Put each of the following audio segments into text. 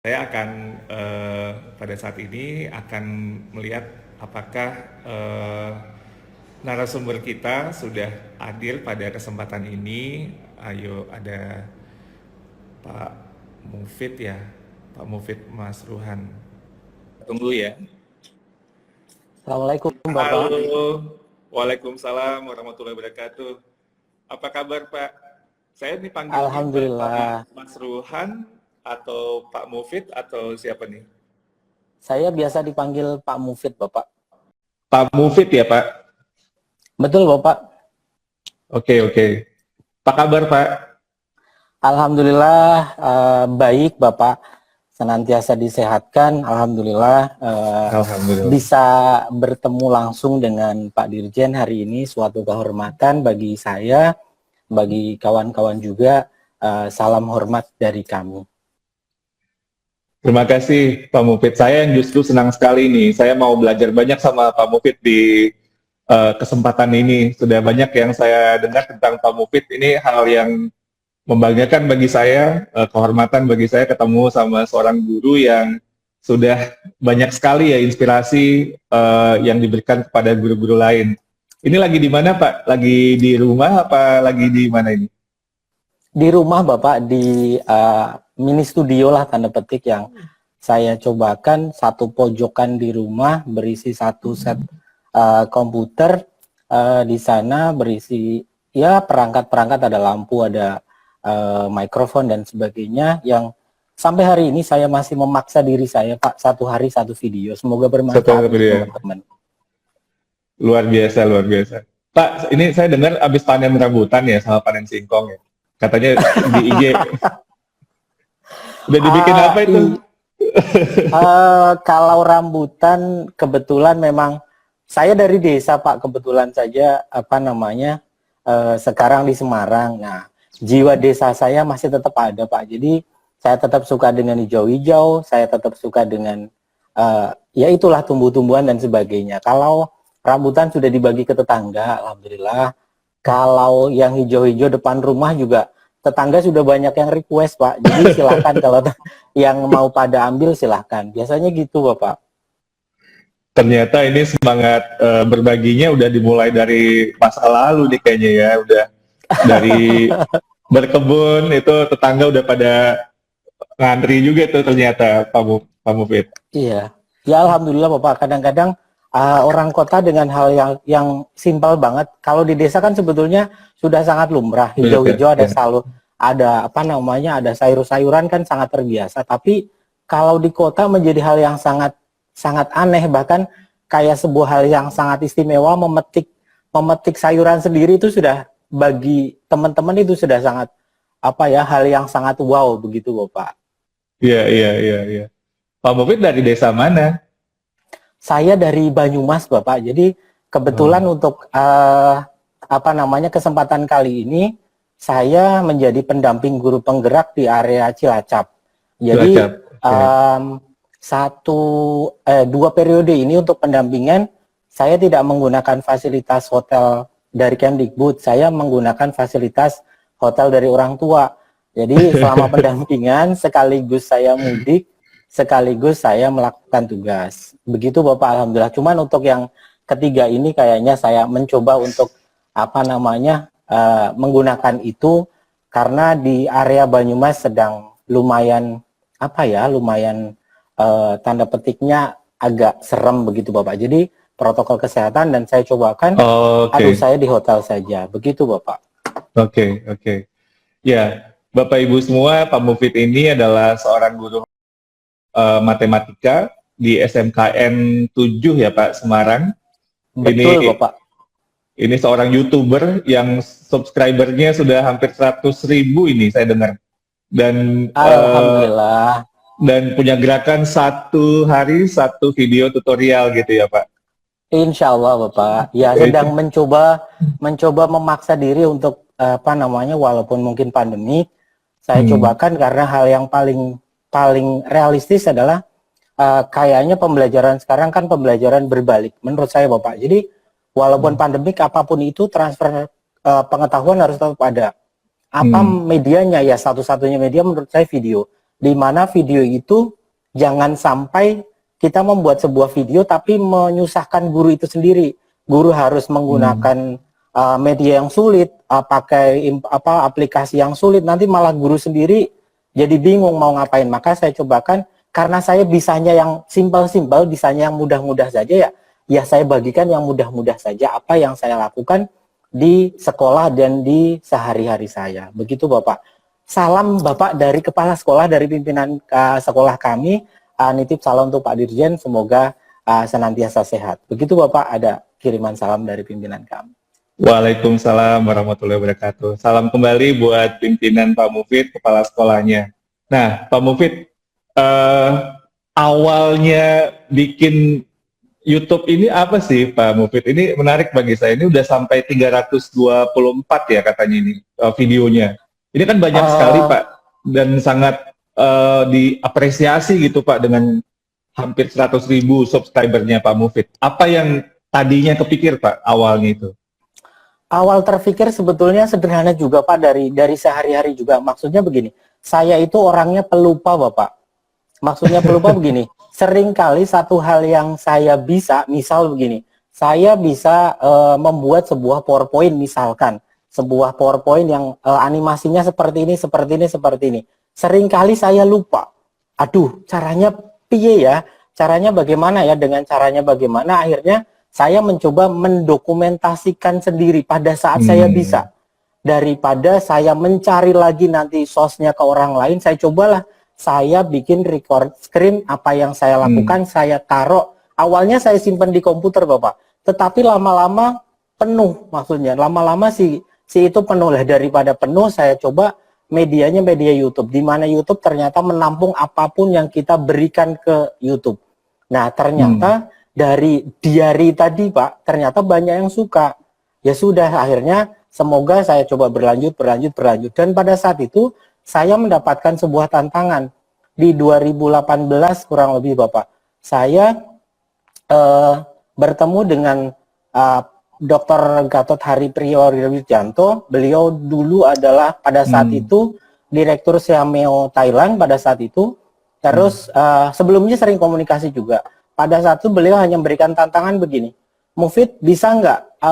Saya akan pada saat ini akan melihat apakah eh, narasumber kita sudah hadir pada kesempatan ini. Ayo ada Pak Mufid ya, Pak Mufid Mas Ruhan. Tunggu ya. Assalamualaikum Bapak. Halo, Waalaikumsalam warahmatullahi wabarakatuh. Apa kabar Pak? Saya dipanggilnya Alhamdulillah. Bapak Mas Ruhan atau Pak Mufid atau siapa nih? Saya biasa dipanggil Pak Mufid Bapak. Pak Mufid ya Pak? Betul Bapak. Oke, oke. Apa kabar Pak? Alhamdulillah baik Bapak. Senantiasa disehatkan. Alhamdulillah Alhamdulillah. bisa bertemu langsung dengan Pak Dirjen hari ini suatu kehormatan bagi saya, bagi kawan-kawan juga. Salam hormat dari kami. Terima kasih Pak Mufid. Saya yang justru senang sekali nih. Saya mau belajar banyak sama Pak Mufid di kesempatan ini. Sudah banyak yang saya dengar tentang Pak Mufid. Ini hal yang membanggakan bagi saya, kehormatan bagi saya ketemu sama seorang guru yang sudah banyak sekali ya inspirasi yang diberikan kepada guru-guru lain. Ini lagi di mana Pak? Lagi di rumah apa lagi di mana ini? Di rumah Bapak, di mini studio lah tanda petik yang saya cobakan, satu pojokan di rumah berisi satu set komputer, di sana berisi ya perangkat-perangkat, ada lampu, ada mikrofon dan sebagainya, yang sampai hari ini saya masih memaksa diri saya Pak, satu hari satu video. Semoga bermanfaat untuk teman-teman. Luar biasa, luar biasa. Pak, ini saya dengar habis panen rambutan ya sama panen singkong ya. Katanya di IG. Udah dibikin apa itu? Kalau rambutan kebetulan memang saya dari desa Pak, kebetulan saja sekarang di Semarang. Nah, jiwa desa saya masih tetap ada Pak. Jadi saya tetap suka dengan hijau-hijau, saya tetap suka dengan ya itulah tumbuh-tumbuhan dan sebagainya. Kalau rambutan sudah dibagi ke tetangga, alhamdulillah. Kalau yang hijau-hijau depan rumah juga tetangga sudah banyak yang request Pak. Jadi silahkan kalau yang mau pada ambil silahkan. Biasanya gitu Bapak. Ternyata ini semangat berbaginya udah dimulai dari masa lalu nih kayaknya ya. Udah dari berkebun itu tetangga udah pada ngantri juga tuh ternyata Pak Mufid. Iya. Ya alhamdulillah Bapak. Kadang-kadang orang kota dengan hal yang simpel banget. Kalau di desa kan sebetulnya sudah sangat lumrah. Hijau-hijau ada selalu ada sayur-sayuran kan sangat terbiasa. Tapi kalau di kota menjadi hal yang sangat sangat aneh, bahkan kayak sebuah hal yang sangat istimewa, memetik sayuran sendiri itu sudah bagi teman-teman itu sudah sangat hal yang sangat wow begitu Bapak. Iya, iya, iya, iya. Pak Mufid dari desa mana? Saya dari Banyumas Bapak. Jadi kebetulan untuk kesempatan kali ini saya menjadi pendamping guru penggerak di area Cilacap. Jadi Cilacap. Okay. 2 periode ini untuk pendampingan saya tidak menggunakan fasilitas hotel dari Kemdikbud, saya menggunakan fasilitas hotel dari orang tua. Jadi selama pendampingan sekaligus saya mudik, sekaligus saya melakukan tugas. Begitu Bapak, alhamdulillah. Cuman untuk yang ketiga ini kayaknya saya mencoba untuk menggunakan itu karena di area Banyumas sedang lumayan tanda petiknya agak serem begitu Bapak. Jadi protokol kesehatan dan saya cobakan, saya di hotel saja. Begitu Bapak. Oke, oke. Ya, Bapak Ibu semua, Pak Mufid ini adalah seorang guru matematika di SMKN 7 ya Pak, Semarang. Betul Bapak. Ini seorang YouTuber yang subscribernya sudah hampir 100.000 ini saya dengar. Dan alhamdulillah. Dan punya gerakan satu hari satu video tutorial gitu ya Pak? Insya Allah Bapak. Ya sedang mencoba memaksa diri untuk walaupun mungkin pandemi, saya cobakan karena hal yang paling realistis adalah kayaknya pembelajaran sekarang kan pembelajaran berbalik menurut saya Bapak. Jadi walaupun pandemik apapun itu transfer pengetahuan harus tetap ada. Apa medianya ya, satu-satunya media menurut saya video. di mana video itu jangan sampai kita membuat sebuah video tapi menyusahkan guru itu sendiri. Guru harus menggunakan media yang sulit, pakai aplikasi yang sulit, nanti malah guru sendiri jadi bingung mau ngapain. Maka saya cobakan, karena saya bisanya yang simpel-simpel, bisanya yang mudah-mudah saja, ya saya bagikan yang mudah-mudah saja apa yang saya lakukan di sekolah dan di sehari-hari saya. Begitu Bapak. Salam Bapak dari kepala sekolah, dari pimpinan sekolah kami. Nitip salam untuk Pak Dirjen, semoga senantiasa sehat. Begitu Bapak, ada kiriman salam dari pimpinan kami. Waalaikumsalam warahmatullahi wabarakatuh. Salam kembali buat pimpinan Pak Mufid, kepala sekolahnya. Nah, Pak Mufid, awalnya bikin YouTube ini apa sih Pak Mufid? Ini menarik bagi saya. Ini udah sampai 324 ya katanya ini videonya. Ini kan banyak sekali Pak, dan sangat diapresiasi gitu Pak, dengan hampir 100.000 subscribernya Pak Mufid. Apa yang tadinya kepikir Pak awalnya itu? Awal terpikir sebetulnya sederhana juga Pak, dari sehari-hari juga. Maksudnya begini, saya itu orangnya pelupa Bapak. Maksudnya pelupa begini, seringkali satu hal yang saya bisa, misal begini, saya bisa membuat sebuah PowerPoint misalkan, sebuah PowerPoint yang animasinya seperti ini, seperti ini, seperti ini. Seringkali saya lupa, aduh caranya piye ya, caranya bagaimana ya, dengan caranya bagaimana, akhirnya saya mencoba mendokumentasikan sendiri pada saat saya bisa. Daripada saya mencari lagi nanti source-nya ke orang lain, saya cobalah, saya bikin record screen apa yang saya lakukan, saya taruh, awalnya saya simpan di komputer Bapak, tetapi lama-lama penuh, maksudnya lama-lama si itu penuh lah. Daripada penuh, saya coba medianya media YouTube, di mana YouTube ternyata menampung apapun yang kita berikan ke YouTube. Nah, ternyata dari diary tadi Pak, ternyata banyak yang suka. Ya sudah, akhirnya semoga saya coba berlanjut. Dan pada saat itu, saya mendapatkan sebuah tantangan. Di 2018 kurang lebih Bapak, saya bertemu dengan Dr. Gatot Haripriyo Wijanto. Beliau dulu adalah pada saat itu Direktur Siameo Thailand pada saat itu. Terus sebelumnya sering komunikasi juga. Pada saat itu beliau hanya memberikan tantangan begini, Mufid bisa nggak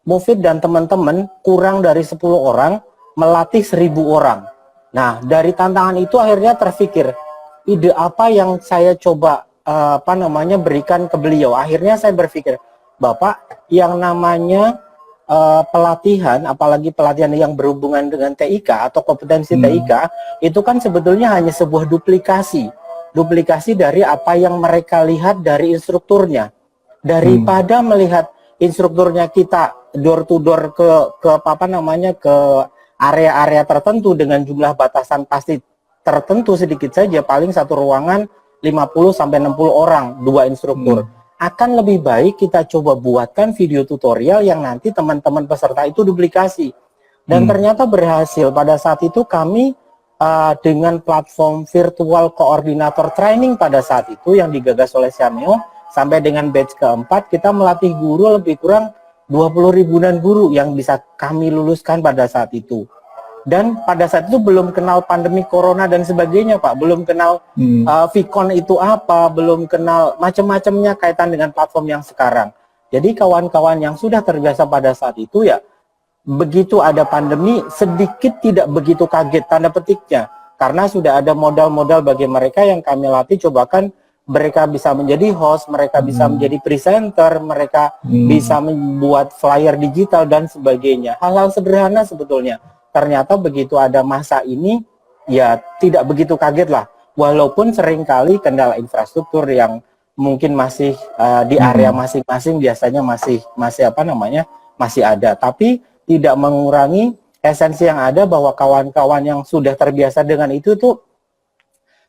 Mufid dan teman-teman kurang dari 10 orang melatih 1.000 orang. Nah, dari tantangan itu akhirnya terpikir, ide apa yang saya coba berikan ke beliau. Akhirnya saya berpikir, Bapak, yang namanya pelatihan, apalagi pelatihan yang berhubungan dengan TIK atau kompetensi TIK, itu kan sebetulnya hanya sebuah duplikasi dari apa yang mereka lihat dari instrukturnya. Daripada melihat instrukturnya kita door to door ke area-area tertentu dengan jumlah batasan pasti tertentu sedikit saja, paling satu ruangan 50 sampai 60 orang, 2 instruktur. Akan lebih baik kita coba buatkan video tutorial yang nanti teman-teman peserta itu duplikasi. Dan ternyata berhasil. Pada saat itu kami dengan platform virtual koordinator training pada saat itu yang digagas oleh Siameo, sampai dengan batch keempat kita melatih guru lebih kurang 20 ribuan guru yang bisa kami luluskan pada saat itu. Dan pada saat itu belum kenal pandemi corona dan sebagainya Pak, belum kenal Vicon itu apa, belum kenal macam-macamnya kaitan dengan platform yang sekarang. Jadi kawan-kawan yang sudah terbiasa pada saat itu ya, begitu ada pandemi sedikit tidak begitu kaget tanda petiknya, karena sudah ada modal-modal bagi mereka yang kami latih. Cobakan mereka bisa menjadi host, mereka bisa menjadi presenter, mereka bisa membuat flyer digital dan sebagainya. Hal-hal sederhana sebetulnya. Ternyata begitu ada masa ini, ya tidak begitu kaget lah. Walaupun seringkali kendala infrastruktur yang mungkin masih di area masing-masing biasanya masih ada. Tapi tidak mengurangi esensi yang ada, bahwa kawan-kawan yang sudah terbiasa dengan itu tuh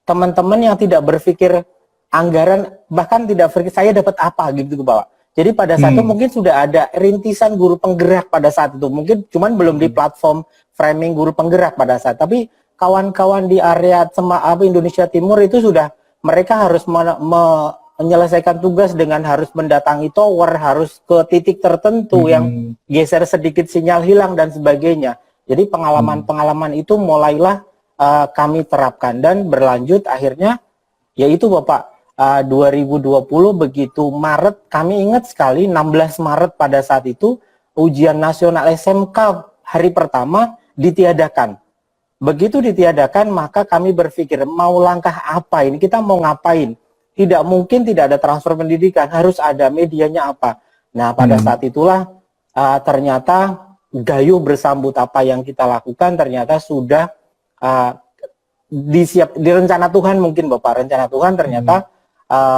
teman-teman yang tidak berpikir anggaran, bahkan tidak berpikir saya dapat apa gitu Bapak. Jadi pada saat itu mungkin sudah ada rintisan guru penggerak pada saat itu. Mungkin cuman belum di platform framing guru penggerak pada saat. Tapi kawan-kawan di area Indonesia Timur itu sudah, mereka harus menyelesaikan tugas dengan harus mendatangi tower, harus ke titik tertentu yang geser sedikit sinyal hilang dan sebagainya. Jadi pengalaman-pengalaman itu mulailah kami terapkan dan berlanjut akhirnya yaitu Bapak 2020 begitu Maret, kami ingat sekali 16 Maret pada saat itu ujian nasional SMK hari pertama ditiadakan. Begitu ditiadakan maka kami berpikir mau langkah apa ini, kita mau ngapain? Tidak mungkin tidak ada transfer pendidikan, harus ada medianya apa. Nah pada saat itulah ternyata gayuh bersambut apa yang kita lakukan ternyata sudah direncana Tuhan mungkin Bapak, rencana Tuhan ternyata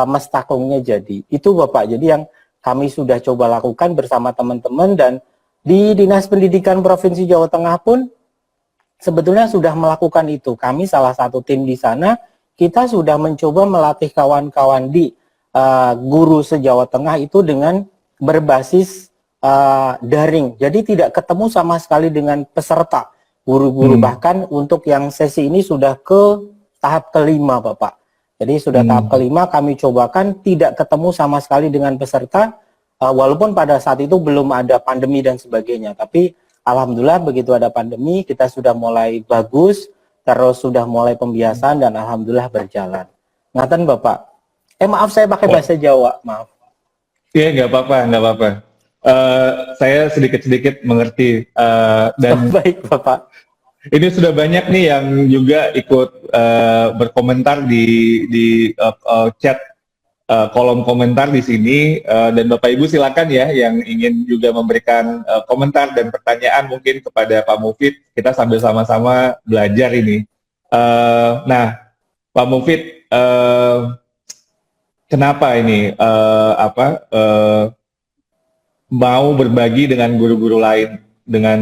mestakungnya jadi. Itu Bapak, jadi yang kami sudah coba lakukan bersama teman-teman dan di Dinas Pendidikan Provinsi Jawa Tengah pun sebetulnya sudah melakukan itu. Kami salah satu tim di sana, kita sudah mencoba melatih kawan-kawan di guru se-Jawa Tengah itu dengan berbasis daring. Jadi tidak ketemu sama sekali dengan peserta guru-guru. Bahkan untuk yang sesi ini sudah ke tahap kelima Bapak. Jadi sudah tahap kelima kami cobakan tidak ketemu sama sekali dengan peserta, walaupun pada saat itu belum ada pandemi dan sebagainya. Tapi alhamdulillah begitu ada pandemi kita sudah mulai bagus, terus sudah mulai pembiasaan dan alhamdulillah berjalan. Ngaten Bapak. Maaf saya pakai bahasa Jawa, maaf. Iya nggak apa-apa, nggak apa-apa. Saya sedikit-sedikit mengerti dan baik Bapak. ini sudah banyak nih yang juga ikut berkomentar di chat kolom komentar di sini dan Bapak Ibu silakan ya yang ingin juga memberikan komentar dan pertanyaan mungkin kepada Pak Mufid, kita sambil sama-sama belajar ini. Nah, Pak Mufid, kenapa ini mau berbagi dengan guru-guru lain dengan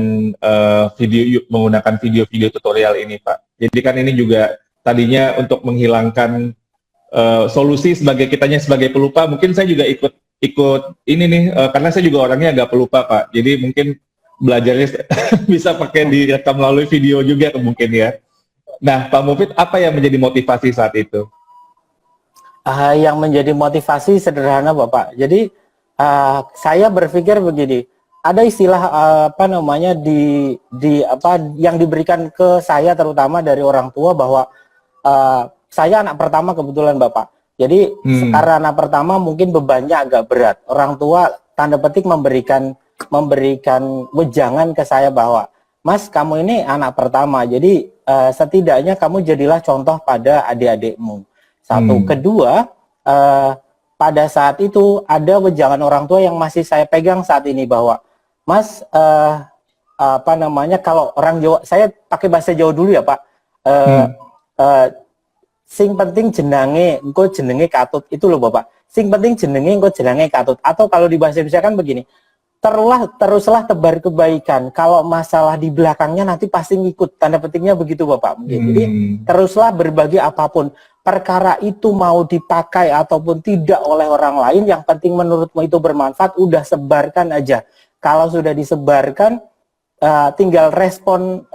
menggunakan video-video tutorial ini, Pak? Jadi kan ini juga tadinya untuk menghilangkan solusi kitanya sebagai pelupa. Mungkin saya juga ikut ini nih karena saya juga orangnya agak pelupa, Pak. Jadi mungkin belajarnya bisa pakai direkam melalui video juga mungkin ya. Nah, Pak Mufid, apa yang menjadi motivasi saat itu? Yang menjadi motivasi sederhana Bapak. Jadi saya berpikir begini, ada istilah yang diberikan ke saya terutama dari orang tua bahwa saya anak pertama kebetulan Bapak. Jadi karena anak pertama mungkin bebannya agak berat. Orang tua tanda petik memberikan wejangan ke saya bahwa Mas, kamu ini anak pertama. Jadi setidaknya kamu jadilah contoh pada adik-adikmu. Satu, kedua, pada saat itu ada wejangan orang tua yang masih saya pegang saat ini bahwa Mas, kalau orang Jawa, saya pakai bahasa Jawa dulu ya Pak. Sing penting jenenge, engko jenenge katut, itu loh Bapak. Sing penting jenenge, engko jenenge katut. Atau kalau di bahasa Indonesia kan begini, teruslah tebar kebaikan. Kalau masalah di belakangnya nanti pasti ngikut. Tanda petiknya begitu Bapak. Jadi teruslah berbagi apapun. Perkara itu mau dipakai ataupun tidak oleh orang lain, yang penting menurutmu itu bermanfaat, udah sebarkan aja. Kalau sudah disebarkan, tinggal respon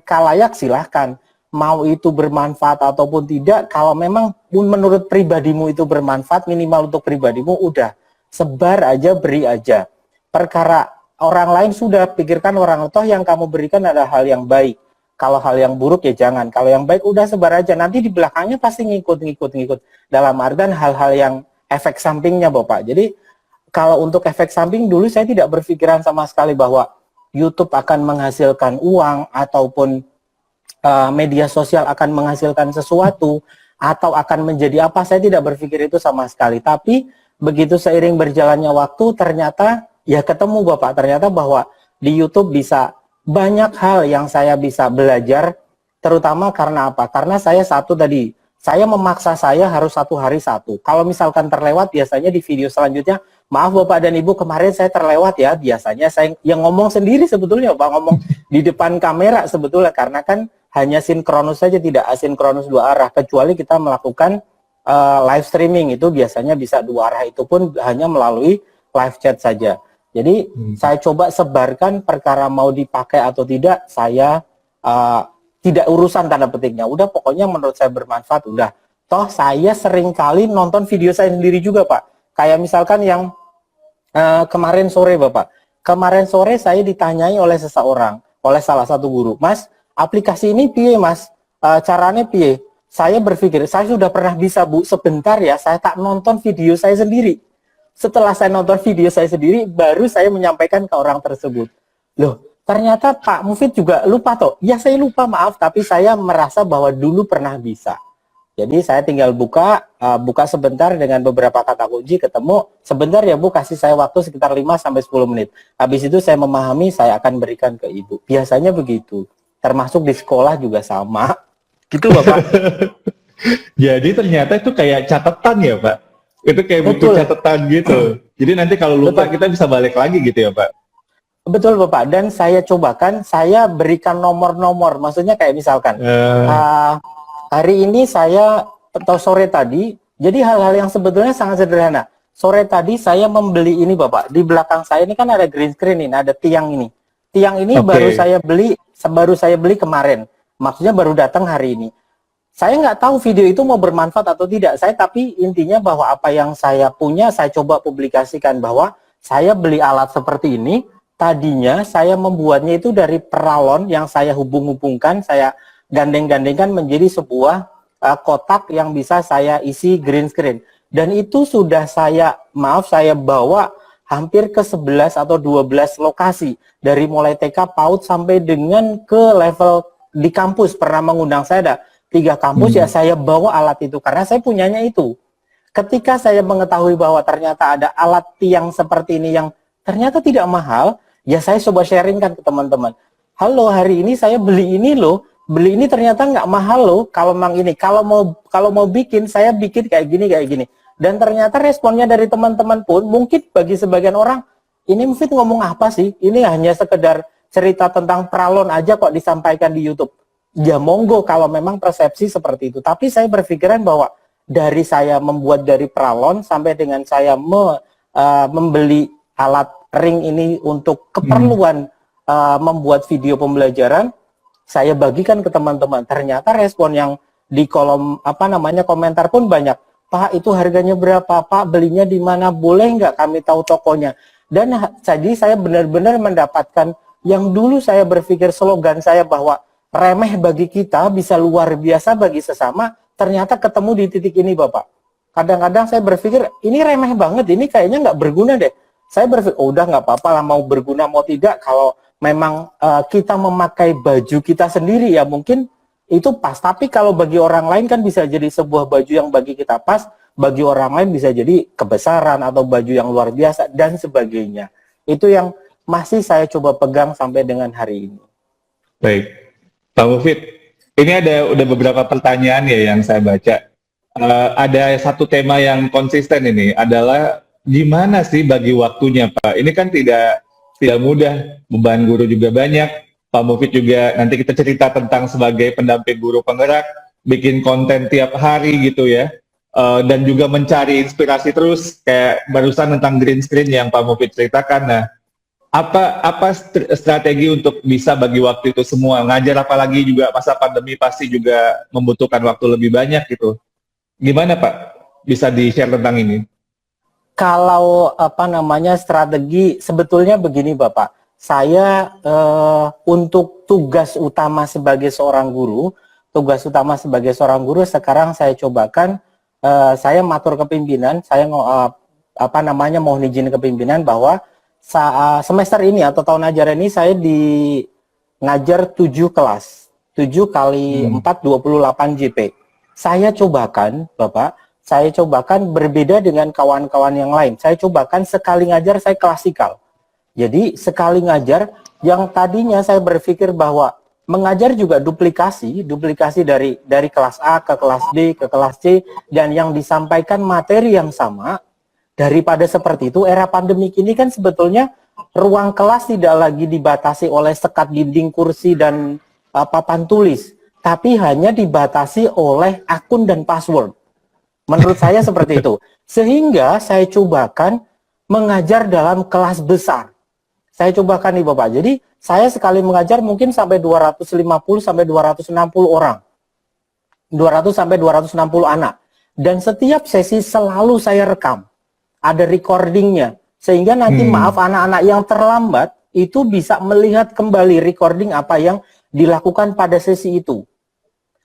kalayak silahkan. Mau itu bermanfaat ataupun tidak, kalau memang menurut pribadimu itu bermanfaat, minimal untuk pribadimu, udah sebar aja, beri aja. Perkara orang lain sudah pikirkan orang, toh yang kamu berikan adalah hal yang baik. Kalau hal yang buruk ya jangan. Kalau yang baik udah sebar aja. Nanti di belakangnya pasti ngikut. Dalam artian hal-hal yang efek sampingnya Bapak. Jadi kalau untuk efek samping dulu saya tidak berpikiran sama sekali bahwa YouTube akan menghasilkan uang ataupun media sosial akan menghasilkan sesuatu atau akan menjadi apa, saya tidak berpikir itu sama sekali. Tapi begitu seiring berjalannya waktu ternyata ya ketemu Bapak, ternyata bahwa di YouTube bisa banyak hal yang saya bisa belajar, terutama karena apa? Karena saya saya memaksa saya harus satu hari satu. Kalau misalkan terlewat biasanya di video selanjutnya, maaf Bapak dan Ibu kemarin saya terlewat ya, biasanya saya yang ngomong sendiri sebetulnya Bapak, ngomong di depan kamera sebetulnya, karena kan hanya sinkronus saja, tidak asinkronus dua arah, kecuali kita melakukan live streaming itu biasanya bisa dua arah, itu pun hanya melalui live chat saja. Jadi saya coba sebarkan, perkara mau dipakai atau tidak, saya tidak urusan tanda petiknya. Udah pokoknya menurut saya bermanfaat, udah. Toh saya sering kali nonton video saya sendiri juga Pak. Kayak misalkan yang kemarin sore Bapak. Kemarin sore saya ditanyai oleh seseorang, oleh salah satu guru, Mas, aplikasi ini piye mas, caranya piye. Saya berpikir, saya sudah pernah bisa Bu, sebentar ya, saya tak nonton video saya sendiri. Setelah saya nonton video saya sendiri, baru saya menyampaikan ke orang tersebut. Loh, ternyata Pak Mufid juga lupa toh. Ya saya lupa, maaf, tapi saya merasa bahwa dulu pernah bisa. Jadi saya tinggal buka sebentar dengan beberapa kata kunci, ketemu, sebentar ya Bu, kasih saya waktu sekitar 5-10 menit. Habis itu saya memahami, saya akan berikan ke Ibu. Biasanya begitu. Termasuk di sekolah juga sama. Gitu Bapak. Jadi ternyata itu kayak catatan ya Pak? Itu kayak buku Betul. catatan gitu. Jadi nanti kalau lupa Betul. kita bisa balik lagi gitu ya Pak? Betul Bapak, dan saya cobakan, saya berikan nomor-nomor, maksudnya kayak misalkan, Eh, hari ini saya, atau sore tadi, jadi hal-hal yang sebetulnya sangat sederhana. Sore tadi saya membeli ini Bapak, di belakang saya ini kan ada green screen ini, ada tiang ini. Tiang ini Oke. baru saya beli kemarin, maksudnya baru datang hari ini. Saya nggak tahu video itu mau bermanfaat atau tidak, tapi intinya bahwa apa yang saya punya, saya coba publikasikan bahwa saya beli alat seperti ini. Tadinya saya membuatnya itu dari peralon yang saya hubung-hubungkan, saya gandeng-gandengkan menjadi sebuah kotak yang bisa saya isi green screen. Dan itu sudah saya bawa hampir ke 11 atau 12 lokasi. Dari mulai TK, PAUD sampai dengan ke level di kampus. Pernah mengundang saya ada 3 kampus, ya saya bawa alat itu karena saya punyanya itu. Ketika saya mengetahui bahwa ternyata ada alat tiang seperti ini yang ternyata tidak mahal, ya saya coba sharingkan ke teman-teman. Halo, hari ini saya beli ini loh, beli ini ternyata nggak mahal loh. Kalau memang ini, kalau mau bikin, saya bikin kayak gini. Dan ternyata responnya dari teman-teman pun mungkin bagi sebagian orang, ini Mufid ngomong apa sih? Ini hanya sekedar cerita tentang pralon aja kok disampaikan di YouTube. Ya monggo kalau memang persepsi seperti itu. Tapi saya berpikiran bahwa dari saya membuat dari pralon sampai dengan saya membeli alat ring ini untuk keperluan membuat video pembelajaran, saya bagikan ke teman-teman. Ternyata respon yang di kolom komentar pun banyak. Pak, itu harganya berapa? Pak, belinya di mana? Boleh nggak kami tahu tokonya? Dan jadi saya benar-benar mendapatkan yang dulu saya berpikir slogan saya bahwa remeh bagi kita bisa luar biasa bagi sesama, ternyata ketemu di titik ini Bapak. Kadang-kadang saya berpikir ini remeh banget, ini kayaknya nggak berguna deh. Saya berpikir, oh, udah nggak apa-apa lah, mau berguna mau tidak, kalau memang kita memakai baju kita sendiri ya mungkin itu pas. Tapi kalau bagi orang lain kan bisa jadi sebuah baju yang bagi kita pas, bagi orang lain bisa jadi kebesaran atau baju yang luar biasa dan sebagainya. Itu yang masih saya coba pegang sampai dengan hari ini. Baik, Pak Mufid, ini udah beberapa pertanyaan ya yang saya baca. Ada satu tema yang konsisten ini adalah gimana sih bagi waktunya Pak? Ini kan tidak mudah, beban guru juga banyak. Pak Mufid juga nanti kita cerita tentang sebagai pendamping guru penggerak, bikin konten tiap hari gitu ya, dan juga mencari inspirasi terus kayak barusan tentang green screen yang Pak Mufid ceritakan. Nah, apa strategi untuk bisa bagi waktu itu semua? Ngajar apalagi juga masa pandemi pasti juga membutuhkan waktu lebih banyak gitu. Gimana Pak? Bisa di-share tentang ini? Kalau strategi sebetulnya begini Bapak, saya untuk tugas utama sebagai seorang guru, sekarang saya cobakan, saya matur ke pimpinan, saya mohon izin ke pimpinan bahwa semester ini atau tahun ajaran ini saya ngajar 7 kelas, 7 kali 4 28 JP. Saya cobakan Bapak, berbeda dengan kawan-kawan yang lain. Saya cobakan sekali ngajar saya klasikal. Jadi sekali ngajar yang tadinya saya berpikir bahwa mengajar juga duplikasi dari kelas A ke kelas B ke kelas C, dan yang disampaikan materi yang sama. Daripada seperti itu, era pandemik ini kan sebetulnya ruang kelas tidak lagi dibatasi oleh sekat dinding, kursi, dan papan tulis, tapi hanya dibatasi oleh akun dan password. Menurut saya seperti itu. Sehingga saya cobakan mengajar dalam kelas besar. Saya cobakan nih Bapak. Jadi saya sekali mengajar mungkin sampai 250 sampai 260 orang. 200 sampai 260 anak. Dan setiap sesi selalu saya rekam. Ada recordingnya. Sehingga nanti anak-anak yang terlambat itu bisa melihat kembali recording apa yang dilakukan pada sesi itu.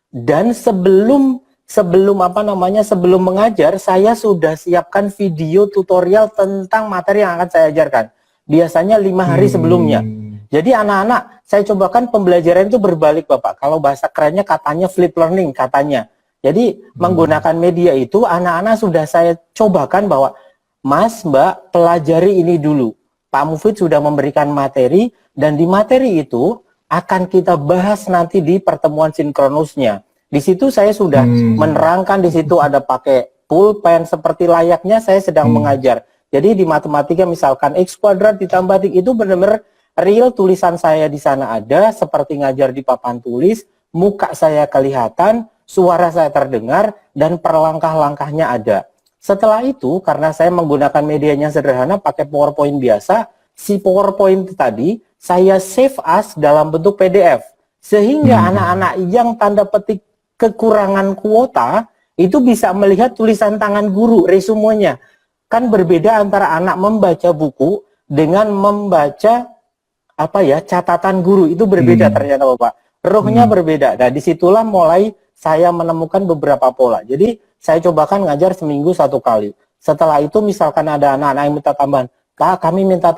Dan sebelum sebelum mengajar, saya sudah siapkan video tutorial tentang materi yang akan saya ajarkan. Biasanya 5 hari sebelumnya. Jadi anak-anak, saya cobakan pembelajaran itu berbalik Bapak. Kalau bahasa kerennya katanya flip learning katanya. Jadi menggunakan media itu anak-anak sudah saya cobakan bahwa Mas, Mbak, pelajari ini dulu. Pak Mufid sudah memberikan materi dan di materi itu akan kita bahas nanti di pertemuan sinkronusnya. Di situ saya sudah menerangkan, di situ ada pakai pulpen seperti layaknya saya sedang mengajar. Jadi di matematika misalkan X kuadrat ditambah itu benar-benar real, tulisan saya di sana ada, seperti ngajar di papan tulis, muka saya kelihatan, suara saya terdengar, dan perlangkah-langkahnya ada. Setelah itu, karena saya menggunakan medianya sederhana, pakai PowerPoint biasa, si PowerPoint tadi saya save as dalam bentuk PDF. Sehingga anak-anak yang tanda petik kekurangan kuota, itu bisa melihat tulisan tangan guru, resumenya. Kan berbeda antara anak membaca buku dengan membaca catatan guru, itu berbeda ternyata Bapak. Rohnya berbeda. Nah, disitulah mulai saya menemukan beberapa pola. Jadi saya cobakan ngajar seminggu 1 kali. Setelah itu misalkan ada anak-anak yang minta tambahan, Kak, kami minta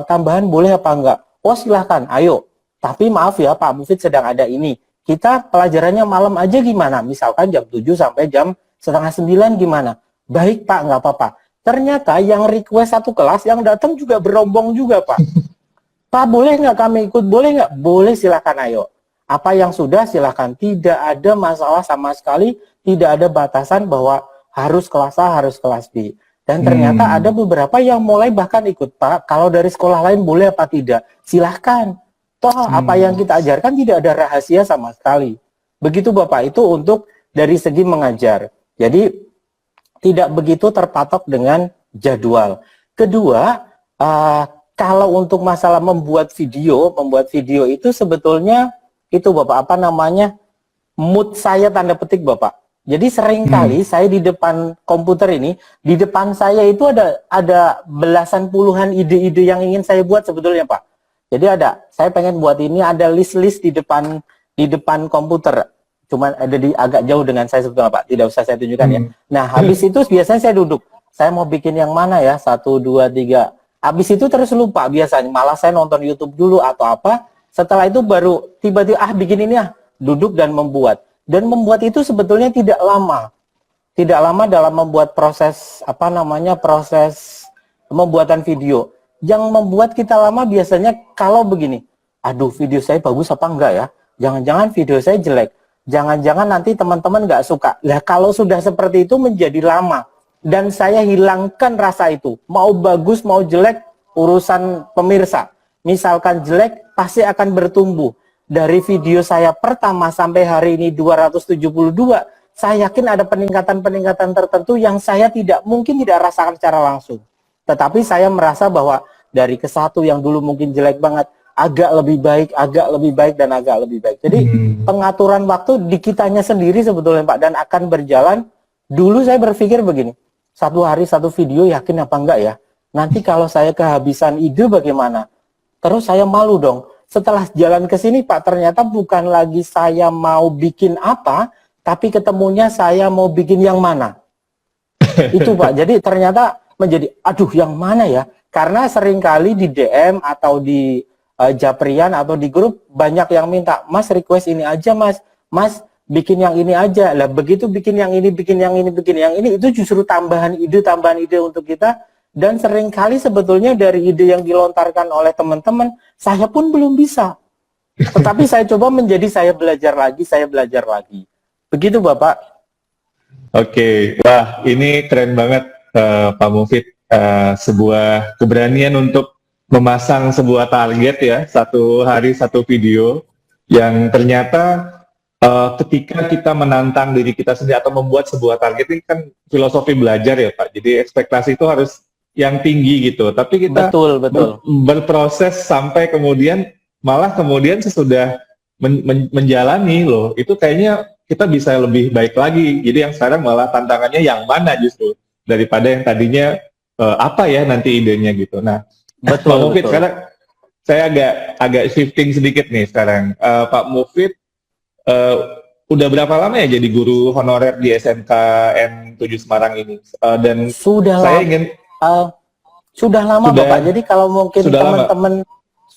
tambahan boleh apa enggak? Oh silahkan, ayo. Tapi maaf ya Pak Mufid sedang ada ini. Kita pelajarannya malam aja gimana? Misalkan jam 7 sampai jam setengah 9 gimana? Baik Pak, nggak apa-apa. Ternyata yang request 1 kelas, yang datang juga berombong juga Pak. Pak boleh nggak kami ikut? Boleh nggak? Boleh, silakan ayo. Apa yang sudah silakan. Tidak ada masalah sama sekali, tidak ada batasan bahwa harus kelas A, harus kelas B. Dan ternyata ada beberapa yang mulai bahkan ikut, Pak, kalau dari sekolah lain boleh apa tidak? Silahkan. Toh apa yang kita ajarkan tidak ada rahasia sama sekali. Begitu Bapak, itu untuk dari segi mengajar. Jadi tidak begitu terpatok dengan jadwal. Kedua, kalau untuk masalah membuat video itu sebetulnya itu Bapak, mood saya tanda petik Bapak. Jadi seringkali saya di depan komputer ini, di depan saya itu ada belasan puluhan ide-ide yang ingin saya buat sebetulnya Pak. Jadi saya pengen buat ini, ada list-list di depan komputer. Cuman ada agak jauh dengan saya sebetulnya Pak, tidak usah saya tunjukkan ya. Nah habis itu biasanya saya duduk, saya mau bikin yang mana ya, 1, 2, 3. Habis itu terus lupa biasanya, malah saya nonton YouTube dulu atau apa. Setelah itu baru tiba-tiba bikin ini ya, duduk dan membuat. Dan membuat itu sebetulnya tidak lama dalam membuat proses proses pembuatan video. Yang membuat kita lama biasanya kalau begini, aduh video saya bagus apa enggak ya? Jangan-jangan video saya jelek. Jangan-jangan nanti teman-teman nggak suka. Nah, kalau sudah seperti itu menjadi lama. Dan saya hilangkan rasa itu. Mau bagus, mau jelek, urusan pemirsa. Misalkan jelek, pasti akan bertumbuh. Dari video saya pertama sampai hari ini 272, saya yakin ada peningkatan-peningkatan tertentu yang saya mungkin tidak rasakan secara langsung. Tetapi saya merasa bahwa dari ke satu yang dulu mungkin jelek banget, agak lebih baik, dan agak lebih baik. Jadi pengaturan waktu di kitanya sendiri sebetulnya Pak, dan akan berjalan. Dulu saya berpikir begini, 1 hari 1 video yakin apa enggak ya? Nanti kalau saya kehabisan ide bagaimana? Terus saya malu dong. Setelah jalan ke sini Pak, ternyata bukan lagi saya mau bikin apa, tapi ketemunya saya mau bikin yang mana. Itu Pak, jadi ternyata menjadi, aduh yang mana ya? Karena seringkali di DM atau di Japrian atau di grup banyak yang minta, Mas request ini aja Mas bikin yang ini aja. Lah begitu bikin yang ini, itu justru tambahan ide untuk kita. Dan seringkali sebetulnya dari ide yang dilontarkan oleh teman-teman, saya pun belum bisa. Tetapi saya coba saya belajar lagi. Begitu Bapak. Oke, wah ini keren banget Pak Mufid. Sebuah keberanian untuk memasang sebuah target ya, 1 hari 1 video, yang ternyata ketika kita menantang diri kita sendiri atau membuat sebuah target, ini kan filosofi belajar ya Pak, jadi ekspektasi itu harus yang tinggi gitu, tapi kita betul. berproses sampai kemudian sesudah menjalani loh, itu kayaknya kita bisa lebih baik lagi. Jadi yang sekarang malah tantangannya yang mana justru, daripada yang tadinya apa ya nanti idenya gitu. Nah, betul. Sekarang saya agak shifting sedikit nih sekarang. Pak Mufid eh, udah berapa lama ya jadi guru honorer di SMK N7 Semarang ini? Dan Sudah saya lama, ingin sudah lama sudah Bapak. Jadi kalau mungkin sudah lama.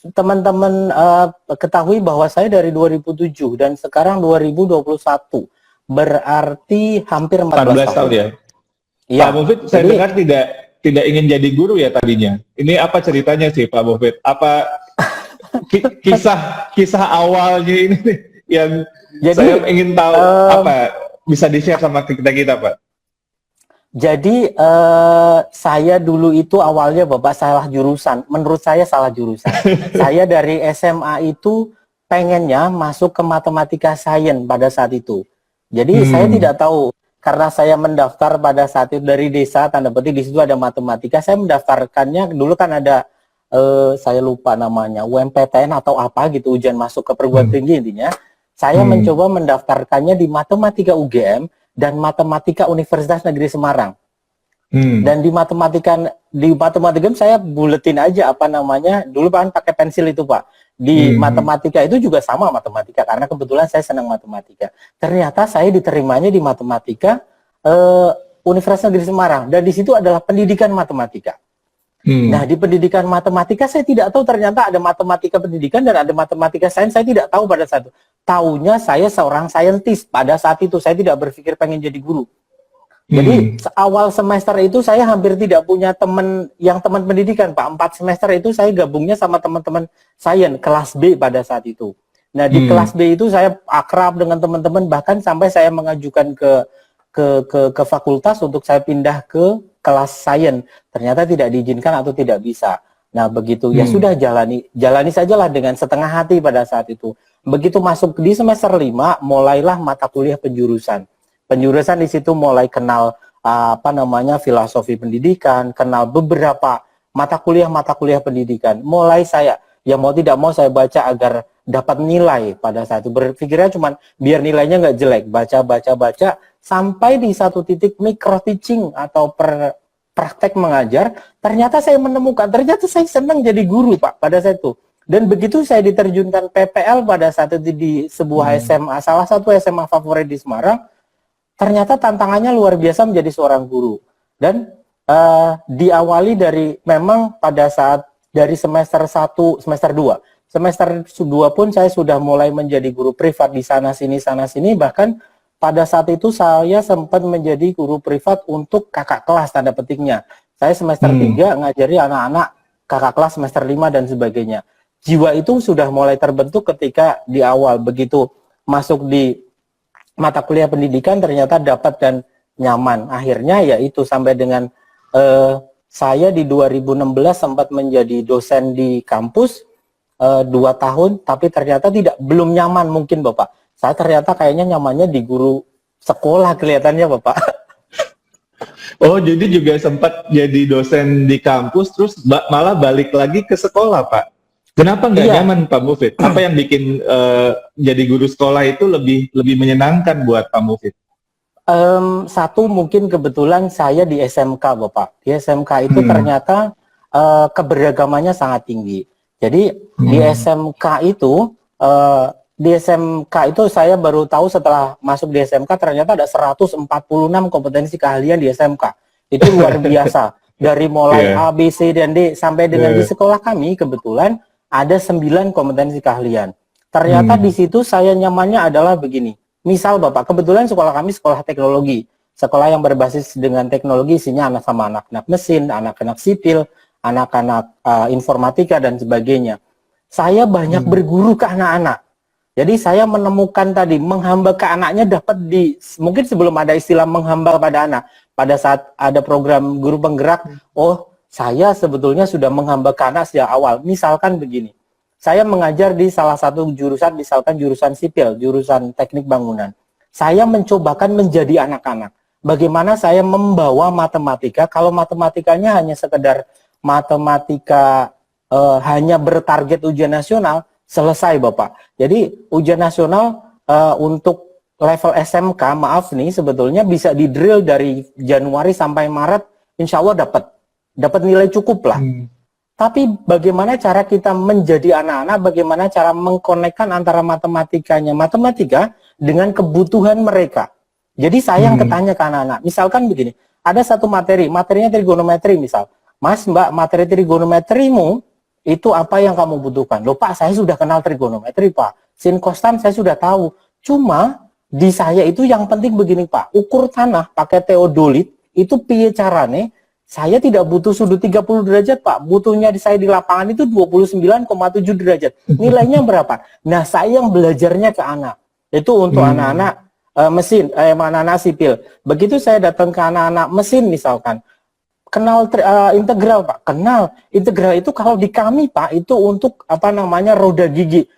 teman-teman ketahui bahwa saya dari 2007 dan sekarang 2021, berarti hampir 14 14 tahun tahun. ya. Pak Iya. Mufid, saya Jadi dengar tidak ingin jadi guru ya tadinya. Ini apa ceritanya sih Pak Mufid? Apa kisah awalnya ini nih yang saya jadi ingin tahu, eh, apa bisa di-share sama kita Pak? Saya dulu itu awalnya Bapak salah jurusan. Menurut saya salah jurusan. Saya dari SMA itu pengennya masuk ke matematika sains pada saat itu. Jadi saya Hmm. tidak tahu karena saya mendaftar pada saat itu dari desa, tanda petik di situ ada matematika. Saya mendaftarkannya dulu kan ada saya lupa namanya UMPTN atau apa gitu, ujian masuk ke perguruan Hmm. tinggi intinya. Saya Hmm. mencoba mendaftarkannya di matematika UGM dan matematika Universitas Negeri Semarang. Hmm. Dan di matematika saya buletin aja apa namanya, dulu kan pakai pensil itu Pak. Di Hmm. matematika itu juga sama matematika karena kebetulan saya senang matematika. Ternyata saya diterimanya di matematika Universitas Negeri Semarang dan di situ adalah pendidikan matematika. Hmm. Nah, di pendidikan matematika saya tidak tahu ternyata ada matematika pendidikan dan ada matematika sains, saya tidak tahu pada saat itu. Taunya saya seorang saintis pada saat itu, saya tidak berpikir pengen jadi guru. Jadi awal semester itu saya hampir tidak punya teman pendidikan Pak. 4 semester itu saya gabungnya sama teman-teman sains kelas B pada saat itu. Nah di kelas B itu saya akrab dengan teman-teman, bahkan sampai saya mengajukan ke fakultas untuk saya pindah ke kelas sains. Ternyata tidak diizinkan atau tidak bisa. Nah begitu ya sudah jalani sajalah dengan setengah hati pada saat itu. Begitu masuk di semester 5 mulailah mata kuliah penjurusan. Penjurusan di situ mulai kenal apa namanya filosofi pendidikan, kenal beberapa mata kuliah pendidikan. Mulai saya ya mau tidak mau saya baca agar dapat nilai pada saat itu. Berpikirnya cuma biar nilainya nggak jelek, baca sampai di satu titik micro teaching atau praktek mengajar. Ternyata saya menemukan, ternyata saya senang jadi guru Pak pada saat itu. Dan begitu saya diterjunkan PPL pada saat itu di sebuah SMA, salah satu SMA favorit di Semarang. Ternyata tantangannya luar biasa menjadi seorang guru. Dan diawali dari memang pada saat dari semester 1, semester 2. Semester 2 pun saya sudah mulai menjadi guru privat di sana sini, bahkan pada saat itu saya sempat menjadi guru privat untuk kakak kelas tanda petiknya. Saya semester 3 ngajari anak-anak kakak kelas semester 5 dan sebagainya. Jiwa itu sudah mulai terbentuk ketika di awal begitu masuk di mata kuliah pendidikan ternyata dapat dan nyaman. Akhirnya ya itu sampai dengan saya di 2016 sempat menjadi dosen di kampus 2 tahun, tapi ternyata belum nyaman mungkin Bapak. Saya ternyata kayaknya nyamannya di guru sekolah kelihatannya Bapak. Oh, jadi juga sempat jadi dosen di kampus, terus malah balik lagi ke sekolah, Pak. Kenapa nggak Iya, nyaman, Pak Mufid? Apa yang bikin jadi guru sekolah itu lebih menyenangkan buat Pak Mufid? satu mungkin kebetulan saya di SMK Bapak. Di SMK itu Hmm. ternyata keberagamannya sangat tinggi. Jadi di SMK itu saya baru tahu setelah masuk di SMK ternyata ada 146 kompetensi keahlian di SMK. Itu luar biasa. Dari mulai Yeah. A, B, C, dan D sampai dengan di sekolah kami kebetulan ada 9 kompetensi keahlian. Ternyata di situ saya nyamannya adalah begini. Misal Bapak, kebetulan sekolah kami sekolah teknologi. Sekolah yang berbasis dengan teknologi isinya anak-anak mesin, anak-anak sipil, anak-anak informatika dan sebagainya. Saya banyak berguru ke anak-anak. Jadi saya menemukan tadi menghamba ke anaknya dapat mungkin sebelum ada istilah menghamba pada anak. Pada saat ada program guru penggerak, oh saya sebetulnya sudah menghamba ke anak sejak awal. Misalkan begini, saya mengajar di salah satu jurusan, misalkan jurusan sipil, jurusan teknik bangunan. Saya mencobakan menjadi anak-anak. Bagaimana saya membawa matematika, kalau matematikanya hanya sekedar matematika hanya bertarget ujian nasional, selesai Bapak. Jadi ujian nasional untuk level SMK, maaf nih, sebetulnya bisa di drill dari Januari sampai Maret, insya Allah dapat nilai cukup lah. Tapi bagaimana cara kita menjadi anak-anak, bagaimana cara mengkonekkan antara matematika dengan kebutuhan mereka. Jadi saya yang ketanya ke anak-anak, misalkan begini, ada satu materinya trigonometri misal. Mas, Mbak, materi trigonometrimu itu apa yang kamu butuhkan? Loh Pak, saya sudah kenal trigonometri Pak. Sin kostan saya sudah tahu. Cuma di saya itu yang penting begini Pak, ukur tanah pakai teodolit, itu piye carane? Saya tidak butuh sudut 30 derajat Pak, butuhnya saya di lapangan itu 29,7 derajat. Nilainya berapa? Nah saya yang belajarnya ke anak. Itu untuk anak-anak mesin, anak-anak sipil. Begitu saya datang ke anak-anak mesin misalkan, kenal integral Pak, kenal. Integral itu kalau di kami Pak, itu untuk apa namanya roda gigi.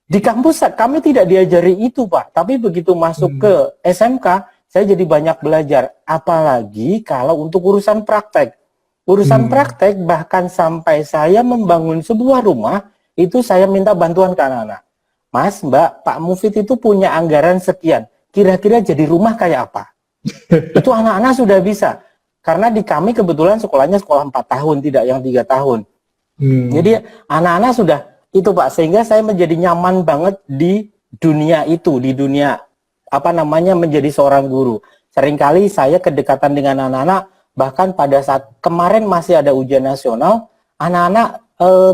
Di kampus kami tidak diajari itu Pak, tapi begitu masuk ke SMK, saya jadi banyak belajar, apalagi kalau untuk urusan praktek. Urusan praktek bahkan sampai saya membangun sebuah rumah, itu saya minta bantuan ke anak-anak. Mas, Mbak, Pak Mufid itu punya anggaran sekian, kira-kira jadi rumah kayak apa? Itu anak-anak sudah bisa. Karena di kami kebetulan sekolahnya sekolah 4 tahun, tidak yang 3 tahun. Jadi anak-anak sudah, itu Pak, sehingga saya menjadi nyaman banget di dunia itu, di dunia apa namanya menjadi seorang guru. Seringkali saya kedekatan dengan anak-anak, bahkan pada saat kemarin masih ada ujian nasional, anak-anak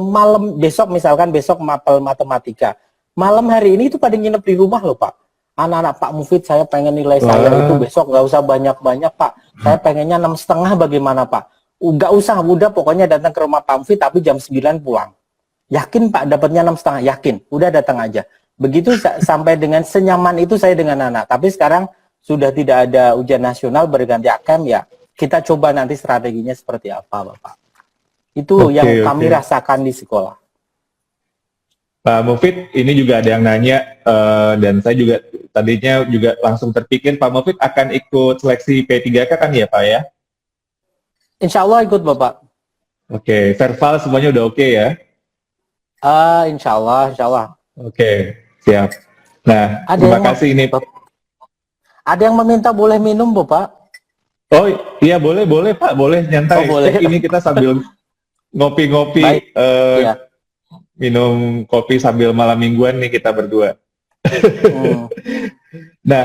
malam besok misalkan besok mapel matematika, malam hari ini itu pada nginep di rumah loh Pak. Anak-anak Pak Mufid saya pengen nilai saya itu besok nggak usah banyak-banyak Pak, saya pengennya 6,5 bagaimana Pak? Nggak usah, udah pokoknya datang ke rumah Pak Mufid tapi jam 9 pulang. Yakin Pak dapatnya 6,5? Yakin, udah datang aja. Begitu sampai dengan senyaman itu saya dengan anak. Tapi sekarang sudah tidak ada ujian nasional berganti AKM ya. Kita coba nanti strateginya seperti apa Bapak. Itu yang kami rasakan di sekolah. Pak Mufid, ini juga ada yang nanya dan saya juga tadinya juga langsung terpikir Pak Mufid akan ikut seleksi P3K kan ya Pak ya? Insya Allah ikut Bapak. Oke, verbal semuanya udah oke ya? Insya Allah, insya Allah. Oke. Siap. Nah, Ada terima kasih ini. Ada yang meminta boleh minum, Bapak? Oh iya boleh Pak, boleh nyantai. Oh, boleh. Ini kita sambil ngopi-ngopi, Iya. minum kopi sambil malam mingguan nih kita berdua. Nah,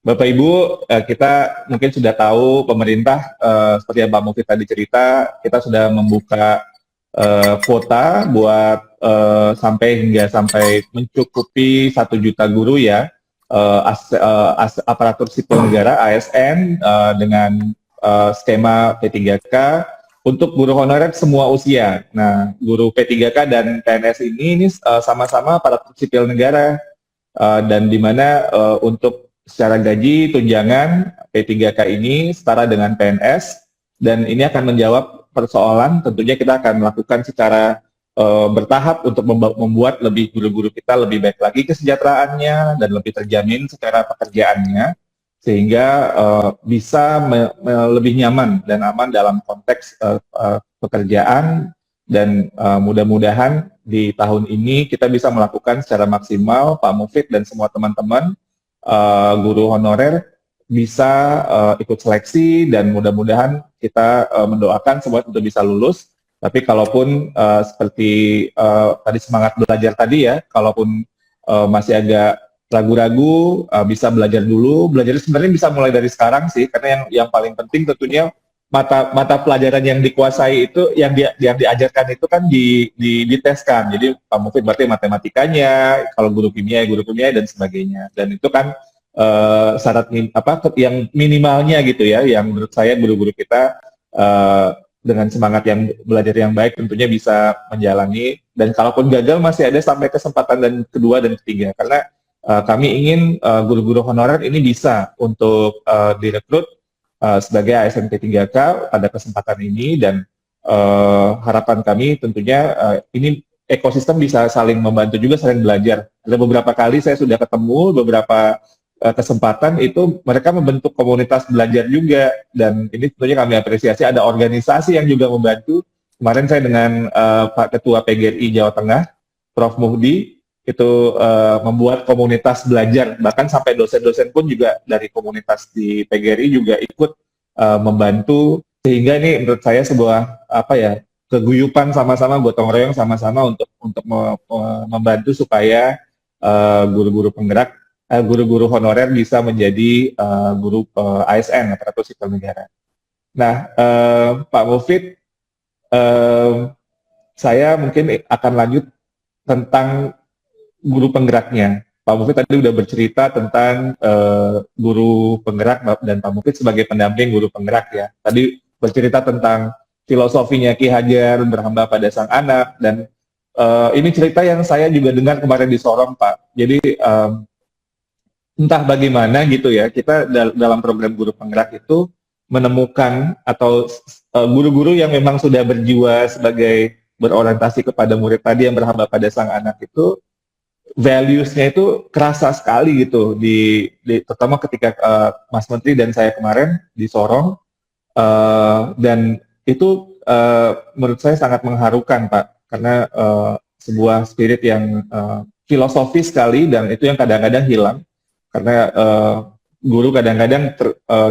Bapak Ibu, kita mungkin sudah tahu pemerintah seperti yang Pak Mufid tadi cerita, kita sudah membuka kuota buat sampai mencukupi 1 juta guru ya, aparatur sipil negara (ASN) dengan skema P3K untuk guru honorer semua usia. Nah, guru P3K dan PNS ini sama-sama aparatur sipil negara dan di mana untuk secara gaji tunjangan P3K ini setara dengan PNS, dan ini akan menjawab persoalan tentunya kita akan melakukan secara bertahap untuk membuat lebih guru-guru kita lebih baik lagi kesejahteraannya dan lebih terjamin secara pekerjaannya sehingga bisa lebih nyaman dan aman dalam konteks pekerjaan, dan mudah-mudahan di tahun ini kita bisa melakukan secara maksimal Pak Mufid dan semua teman-teman guru honorer bisa ikut seleksi, dan mudah-mudahan kita mendoakan semua untuk bisa lulus. Tapi kalaupun seperti tadi semangat belajar tadi ya, kalaupun masih agak ragu-ragu, bisa belajar dulu. Belajar sebenarnya bisa mulai dari sekarang sih, karena yang paling penting tentunya mata pelajaran yang dikuasai itu, yang diajarkan itu kan diteskan. Jadi Pak Mufid berarti matematikanya, kalau guru kimia dan sebagainya. Dan itu kan syarat yang minimalnya gitu ya, yang menurut saya guru-guru kita dengan semangat yang belajar yang baik tentunya bisa menjalani, dan kalaupun gagal masih ada sampai kesempatan dan kedua dan ketiga, karena kami ingin guru-guru honorer ini bisa untuk direkrut sebagai ASN P3K pada kesempatan ini, dan harapan kami tentunya ini ekosistem bisa saling membantu juga, saling belajar. Ada beberapa kali saya sudah ketemu beberapa kesempatan itu mereka membentuk komunitas belajar juga, dan ini tentunya kami apresiasi. Ada organisasi yang juga membantu. Kemarin saya dengan Pak Ketua PGRI Jawa Tengah, Prof. Muhdi, itu membuat komunitas belajar, bahkan sampai dosen-dosen pun juga dari komunitas di PGRI juga ikut membantu, sehingga ini menurut saya sebuah keguyupan sama-sama, gotong royong sama-sama untuk membantu supaya guru-guru penggerak, guru-guru honorer bisa menjadi guru ASN, aparatur sipil negara. Nah, Pak Mufid, saya mungkin akan lanjut tentang guru penggeraknya. Pak Mufid tadi udah bercerita tentang guru penggerak dan Pak Mufid sebagai pendamping guru penggerak ya. Tadi bercerita tentang filosofinya Ki Hajar berhamba pada sang anak, dan ini cerita yang saya juga dengar kemarin di Sorong, Pak. Jadi entah bagaimana gitu ya, kita dalam program guru penggerak itu menemukan atau guru-guru yang memang sudah berjiwa sebagai berorientasi kepada murid tadi yang berhamba pada sang anak itu values-nya itu kerasa sekali gitu terutama ketika Mas Menteri dan saya kemarin di Sorong, dan itu menurut saya sangat mengharukan, Pak, karena sebuah spirit yang filosofis sekali, dan itu yang kadang-kadang hilang karena guru kadang-kadang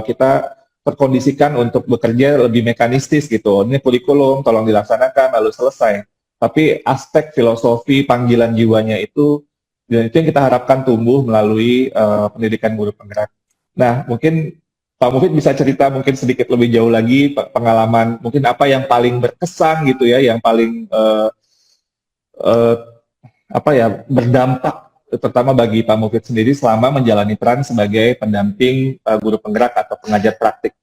kita terkondisikan untuk bekerja lebih mekanistis gitu. Ini kurikulum, tolong dilaksanakan lalu selesai. Tapi aspek filosofi panggilan jiwanya itu, dan itu yang kita harapkan tumbuh melalui pendidikan guru penggerak. Nah, mungkin Pak Mufid bisa cerita mungkin sedikit lebih jauh lagi pengalaman, mungkin apa yang paling berkesan gitu ya, yang paling berdampak terutama bagi Pak Mufid sendiri selama menjalani peran sebagai pendamping guru penggerak atau pengajar praktik.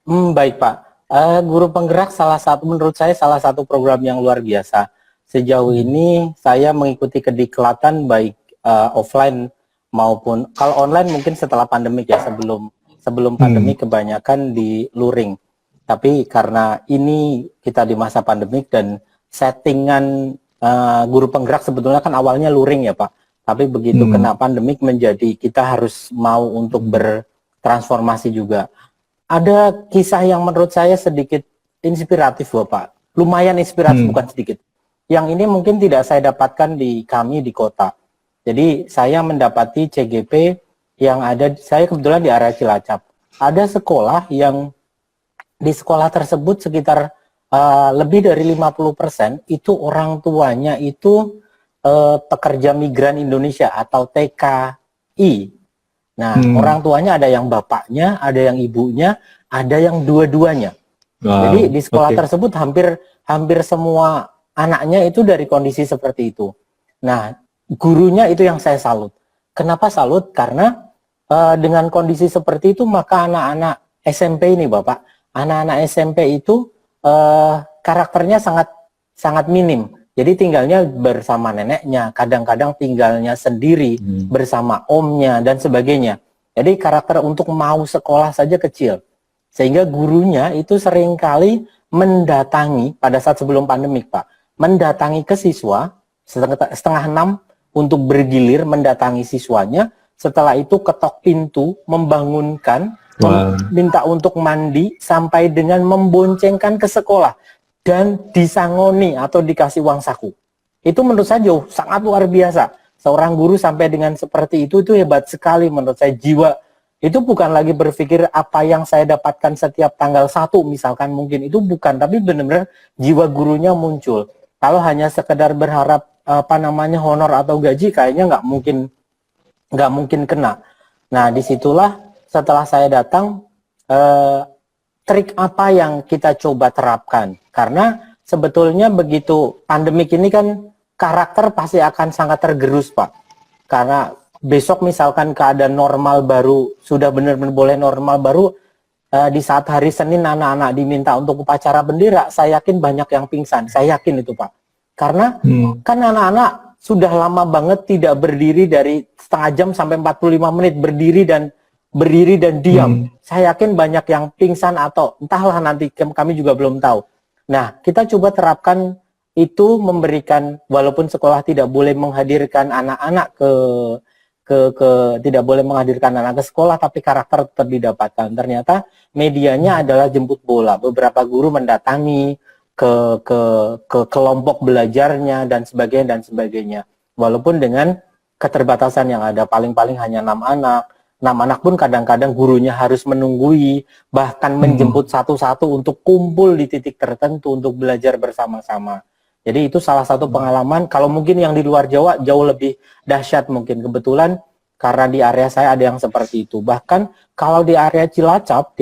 Baik Pak, guru penggerak menurut saya salah satu program yang luar biasa. Sejauh ini saya mengikuti kediklatan baik offline maupun kalau online mungkin setelah pandemik ya, sebelum pandemi kebanyakan di luring. Tapi karena ini kita di masa pandemik dan settingan guru penggerak sebetulnya kan awalnya luring ya Pak. Tapi begitu kena pandemik menjadi kita harus mau untuk bertransformasi juga. Ada kisah yang menurut saya sedikit inspiratif Bapak. Lumayan inspiratif, bukan sedikit. Yang ini mungkin tidak saya dapatkan di kota. Jadi saya mendapati CGP yang ada, saya kebetulan di area Cilacap. Ada sekolah yang di sekolah tersebut sekitar lebih dari 50% itu orang tuanya itu pekerja migran Indonesia atau TKI. Nah, orang tuanya ada yang bapaknya, ada yang ibunya, ada yang dua-duanya. Wow. Jadi di sekolah tersebut hampir semua anaknya itu dari kondisi seperti itu. Nah, gurunya itu yang saya salut. Kenapa salut? Karena dengan kondisi seperti itu maka anak-anak SMP ini Bapak, anak-anak SMP itu karakternya sangat minim. Jadi tinggalnya bersama neneknya, kadang-kadang tinggalnya sendiri bersama omnya dan sebagainya. Jadi karakter untuk mau sekolah saja kecil. Sehingga gurunya itu seringkali mendatangi pada saat sebelum pandemik Pak, mendatangi ke siswa setengah 6 untuk bergilir mendatangi siswanya. Setelah itu ketok pintu, membangunkan, minta untuk mandi sampai dengan memboncengkan ke sekolah. Dan disangoni atau dikasih uang saku. Itu menurut saya sangat luar biasa. Seorang guru sampai dengan seperti itu hebat sekali menurut saya. Jiwa itu bukan lagi berpikir apa yang saya dapatkan setiap tanggal 1 misalkan, mungkin itu bukan, tapi benar-benar jiwa gurunya muncul. Kalau hanya sekedar berharap honor atau gaji, kayaknya nggak mungkin kena. Nah, disitulah setelah saya datang, trik apa yang kita coba terapkan. Karena sebetulnya begitu pandemik ini kan karakter pasti akan sangat tergerus Pak. Karena besok misalkan keadaan normal baru, sudah benar-benar boleh normal baru, di saat hari Senin anak-anak diminta untuk upacara bendera, saya yakin banyak yang pingsan. Saya yakin itu Pak. Karena kan anak-anak sudah lama banget tidak berdiri dari setengah jam sampai 45 menit berdiri dan diam. Saya yakin banyak yang pingsan atau entahlah, nanti kami juga belum tahu. Nah, kita coba terapkan itu, memberikan, walaupun sekolah tidak boleh menghadirkan anak-anak tidak boleh menghadirkan anak ke sekolah, tapi karakter tetap didapatkan. Ternyata medianya adalah jemput bola. Beberapa guru mendatangi ke kelompok belajarnya dan sebagainya. Walaupun dengan keterbatasan yang ada, paling-paling hanya 6 anak. 6 anak pun kadang-kadang gurunya harus menunggui, bahkan menjemput satu-satu untuk kumpul di titik tertentu untuk belajar bersama-sama. Jadi itu salah satu pengalaman. Kalau mungkin yang di luar Jawa jauh lebih dahsyat mungkin. Kebetulan karena di area saya ada yang seperti itu. Bahkan kalau di area Cilacap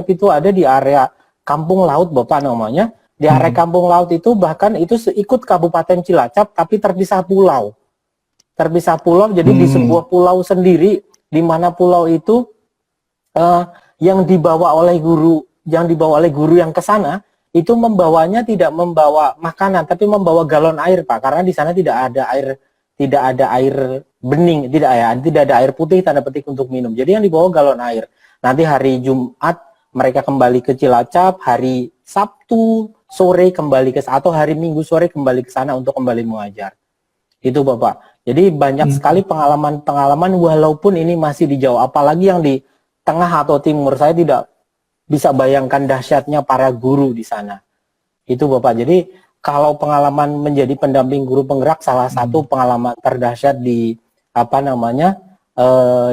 itu ada di area Kampung Laut Bapak namanya. Di area Kampung Laut itu bahkan itu ikut Kabupaten Cilacap tapi terpisah pulau. Terpisah pulau, jadi di sebuah pulau sendiri, di mana pulau itu yang dibawa oleh guru yang ke sana itu membawanya tidak membawa makanan tapi membawa galon air Pak, karena di sana tidak ada air bening, tidak ada air putih tanda petik untuk minum. Jadi yang dibawa galon air. Nanti hari Jumat mereka kembali ke Cilacap, hari Sabtu sore kembali atau hari Minggu sore kembali ke sana untuk kembali mengajar. Itu Bapak. Jadi banyak sekali pengalaman-pengalaman walaupun ini masih di Jawa, apalagi yang di tengah atau timur. Saya tidak bisa bayangkan dahsyatnya para guru di sana. Itu Bapak. Jadi kalau pengalaman menjadi pendamping guru penggerak salah satu pengalaman terdahsyat di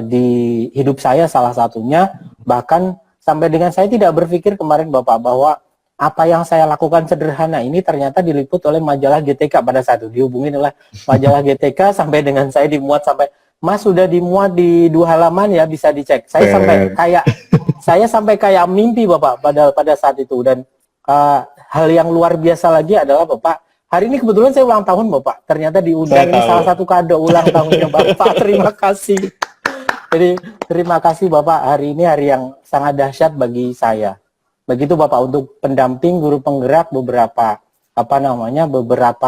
di hidup saya salah satunya. Bahkan sampai dengan saya tidak berpikir kemarin Bapak bahwa apa yang saya lakukan sederhana ini ternyata diliput oleh majalah GTK pada saat itu. Dihubungin oleh majalah GTK sampai dengan saya dimuat sampai, Mas sudah dimuat di 2 halaman ya, bisa dicek. Saya sampai kayak mimpi Bapak pada saat itu. Dan hal yang luar biasa lagi adalah Bapak, hari ini kebetulan saya ulang tahun Bapak. Ternyata diundang, ini salah satu kado ulang tahunnya Bapak. Terima kasih. Jadi terima kasih Bapak, hari ini hari yang sangat dahsyat bagi saya. Begitu Bapak, untuk pendamping guru penggerak beberapa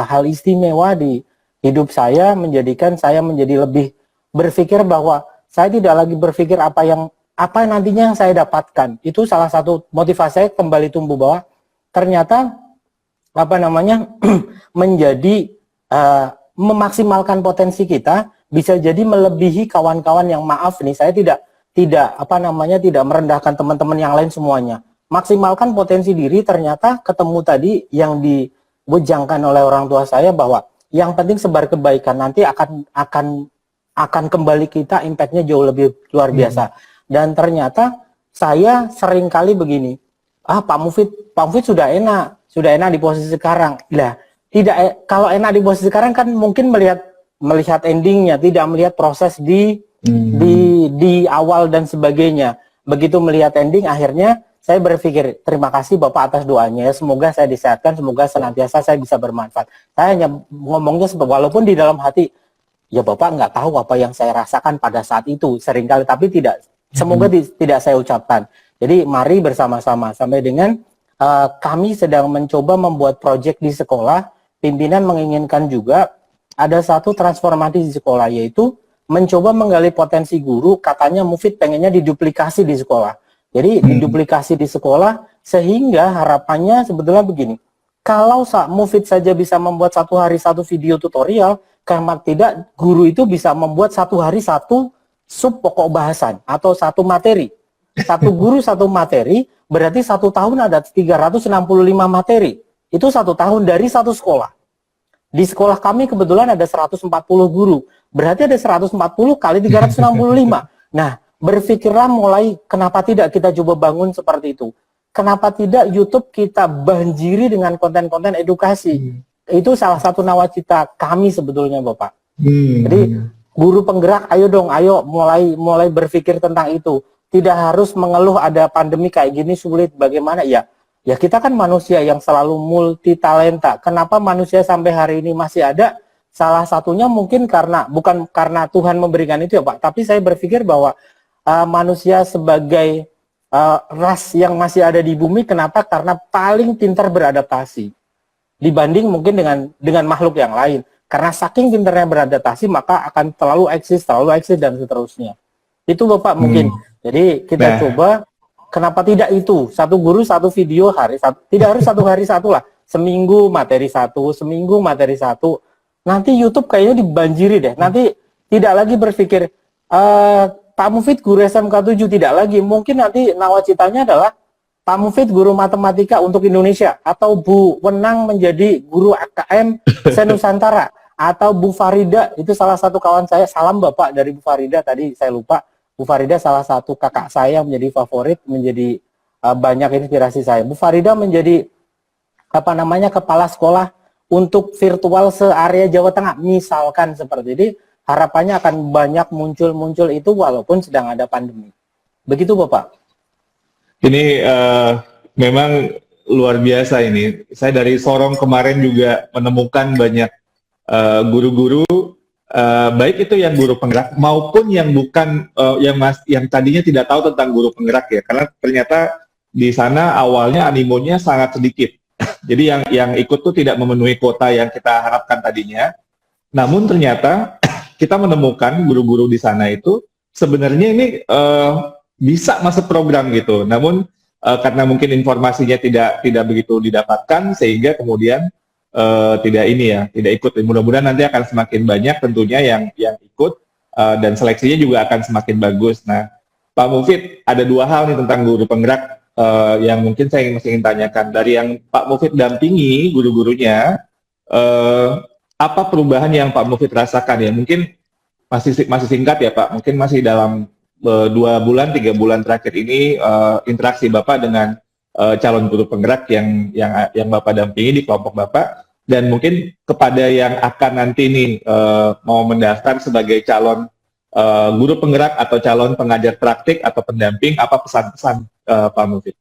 hal istimewa di hidup saya menjadikan saya menjadi lebih berpikir bahwa saya tidak lagi berpikir apa nantinya yang saya dapatkan. Itu salah satu motivasi saya kembali tumbuh bahwa ternyata menjadi memaksimalkan potensi kita bisa jadi melebihi kawan-kawan yang saya tidak merendahkan teman-teman yang lain semuanya. Maksimalkan potensi diri, ternyata ketemu tadi yang diwejangkan oleh orang tua saya bahwa yang penting sebar kebaikan, nanti akan kembali kita, impact-nya jauh lebih luar biasa. Dan ternyata saya sering kali begini, Pak Mufid sudah enak di posisi sekarang. Lah, kalau enak di posisi sekarang kan mungkin melihat endingnya, tidak melihat proses di awal dan sebagainya. Begitu melihat ending, akhirnya saya berpikir, terima kasih Bapak atas doanya ya, semoga saya disehatkan, semoga senantiasa saya bisa bermanfaat. Saya hanya ngomongnya walaupun di dalam hati, ya Bapak nggak tahu apa yang saya rasakan pada saat itu, seringkali, tapi semoga tidak saya ucapkan. Jadi mari bersama-sama, sampai dengan kami sedang mencoba membuat proyek di sekolah, pimpinan menginginkan juga ada satu transformasi di sekolah, yaitu mencoba menggali potensi guru, katanya Mufid pengennya diduplikasi di sekolah. Jadi diduplikasi di sekolah, sehingga harapannya sebetulnya begini, kalau Mufid saja bisa membuat satu hari satu video tutorial, karena tidak guru itu bisa membuat satu hari satu sub pokok bahasan atau satu materi. Satu guru satu materi, berarti 1 tahun ada 365 materi. Itu 1 tahun dari satu sekolah. Di sekolah kami kebetulan ada 140 guru, berarti ada 140 kali 365. Nah, berpikirlah mulai, kenapa tidak kita coba bangun seperti itu? Kenapa tidak YouTube kita banjiri dengan konten-konten edukasi? Itu salah satu nawacita kami sebetulnya Bapak. Jadi guru penggerak, ayo mulai berpikir tentang itu. Tidak harus mengeluh ada pandemi kayak gini sulit, bagaimana ya? Ya kita kan manusia yang selalu multi talenta. Kenapa manusia sampai hari ini masih ada? Salah satunya mungkin bukan karena Tuhan memberikan itu ya Pak, tapi saya berpikir bahwa manusia sebagai ras yang masih ada di bumi, kenapa? Karena paling pintar beradaptasi dibanding mungkin dengan makhluk yang lain. Karena saking pintarnya beradaptasi, maka akan selalu eksis dan seterusnya. Itu Bapak mungkin. Jadi kita coba, kenapa tidak itu? Satu guru satu video hari satu, tidak harus satu hari satu lah. Seminggu materi satu. Nanti YouTube kayaknya dibanjiri deh. Nanti tidak lagi berpikir Pak Mufid guru SMK 7, tidak lagi. Mungkin nanti nawacitanya adalah Pak Mufid guru matematika untuk Indonesia, atau Bu Wenang menjadi guru AKM Senusantara, atau Bu Farida, itu salah satu kawan saya, salam Bapak dari Bu Farida tadi saya lupa, Bu Farida salah satu kakak saya yang menjadi favorit, menjadi banyak inspirasi saya. Bu Farida menjadi kepala sekolah untuk virtual se-area Jawa Tengah, misalkan seperti ini. Harapannya akan banyak muncul itu walaupun sedang ada pandemi. Begitu Bapak. Ini memang luar biasa ini. Saya dari Sorong kemarin juga menemukan banyak guru-guru, baik itu yang guru penggerak maupun yang bukan, yang tadinya tidak tahu tentang guru penggerak ya, karena ternyata di sana awalnya animonya sangat sedikit. Jadi yang ikut tuh tidak memenuhi kuota yang kita harapkan tadinya. Namun ternyata kita menemukan guru-guru di sana itu sebenarnya ini bisa masuk program gitu. Namun karena mungkin informasinya tidak begitu didapatkan, sehingga kemudian tidak ikut. Mudah-mudahan nanti akan semakin banyak tentunya yang ikut, dan seleksinya juga akan semakin bagus. Nah, Pak Mufid, ada dua hal nih tentang guru penggerak yang mungkin saya masih ingin tanyakan. Dari yang Pak Mufid dampingi guru-gurunya, apa perubahan yang Pak Mufid rasakan ya? Mungkin masih singkat ya Pak, mungkin masih dalam 2 bulan, 3 bulan terakhir ini interaksi Bapak dengan calon guru penggerak yang Bapak dampingi di kelompok Bapak, dan mungkin kepada yang akan nanti nih mau mendaftar sebagai calon guru penggerak atau calon pengajar praktik atau pendamping, apa pesan-pesan Pak Mufid?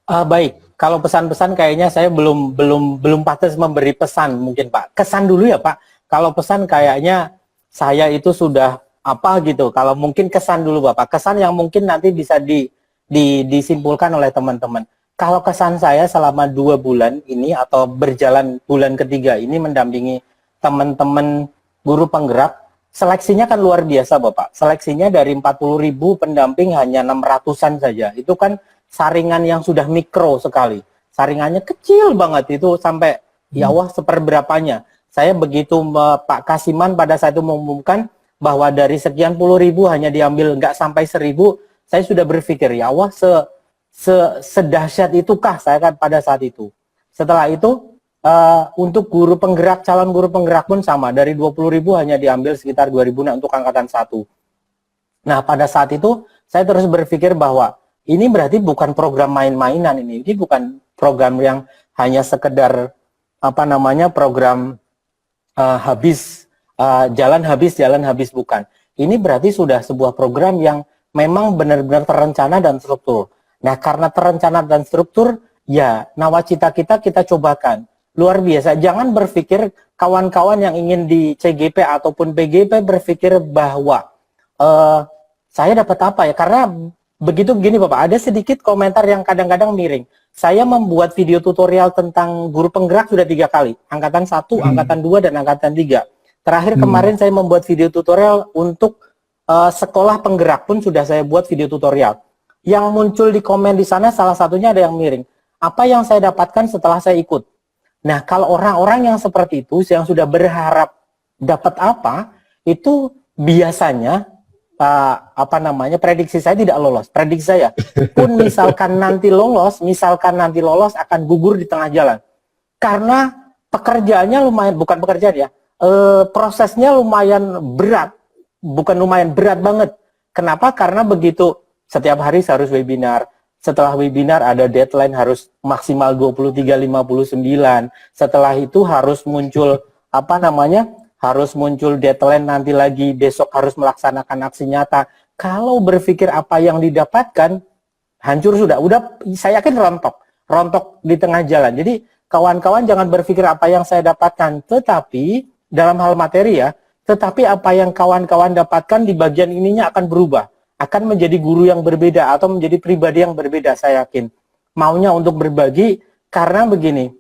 Baik, kalau pesan-pesan kayaknya saya belum pantas memberi pesan mungkin Pak. Kesan dulu ya Pak. Kalau pesan kayaknya saya itu sudah apa gitu. Kalau mungkin kesan dulu Bapak. Kesan yang mungkin nanti bisa disimpulkan oleh teman-teman. Kalau kesan saya selama 2 bulan ini atau berjalan bulan ketiga ini mendampingi teman-teman guru penggerak, seleksinya kan luar biasa Bapak. Seleksinya dari 40.000 pendamping hanya 600-an saja. Itu kan saringan yang sudah mikro sekali. Saringannya kecil banget, itu sampai ya Allah seperberapanya. Saya begitu Pak Kasiman pada saat itu mengumumkan bahwa dari sekian puluh ribu hanya diambil nggak sampai 1.000, saya sudah berpikir ya Allah sedahsyat itukah saya kan pada saat itu. Setelah itu untuk guru penggerak, calon guru penggerak pun sama, dari 20.000 hanya diambil sekitar 2.000 untuk angkatan 1. Nah pada saat itu saya terus berpikir bahwa ini berarti bukan program main-mainan ini bukan program yang hanya sekedar program jalan habis, bukan. Ini berarti sudah sebuah program yang memang benar-benar terencana dan struktur. Nah, karena terencana dan struktur, ya nawacita kita cobakan. Luar biasa. Jangan berpikir kawan-kawan yang ingin di CGP ataupun PGP berpikir bahwa saya dapat apa ya? Karena begitu begini Bapak, ada sedikit komentar yang kadang-kadang miring. Saya membuat video tutorial tentang guru penggerak sudah 3 kali. Angkatan 1, angkatan 2, dan angkatan 3. Terakhir kemarin saya membuat video tutorial untuk sekolah penggerak pun sudah saya buat video tutorial. Yang muncul di komen di sana salah satunya ada yang miring. Apa yang saya dapatkan setelah saya ikut? Nah, kalau orang-orang yang seperti itu, yang sudah berharap dapat apa, itu biasanya prediksi saya tidak lolos. Prediksi saya pun misalkan nanti lolos akan gugur di tengah jalan. Karena pekerjaannya lumayan, bukan pekerjaan ya, prosesnya lumayan berat. Bukan lumayan, berat banget. Kenapa? Karena begitu setiap hari harus webinar. Setelah webinar ada deadline harus maksimal 23.59. Setelah itu harus muncul harus muncul deadline nanti lagi, besok harus melaksanakan aksi nyata. Kalau berpikir apa yang didapatkan, hancur sudah. Saya yakin rontok di tengah jalan. Jadi kawan-kawan jangan berpikir apa yang saya dapatkan, tetapi dalam hal materi ya, tetapi apa yang kawan-kawan dapatkan di bagian ininya akan berubah. Akan menjadi guru yang berbeda atau menjadi pribadi yang berbeda, saya yakin. Maunya untuk berbagi, karena begini,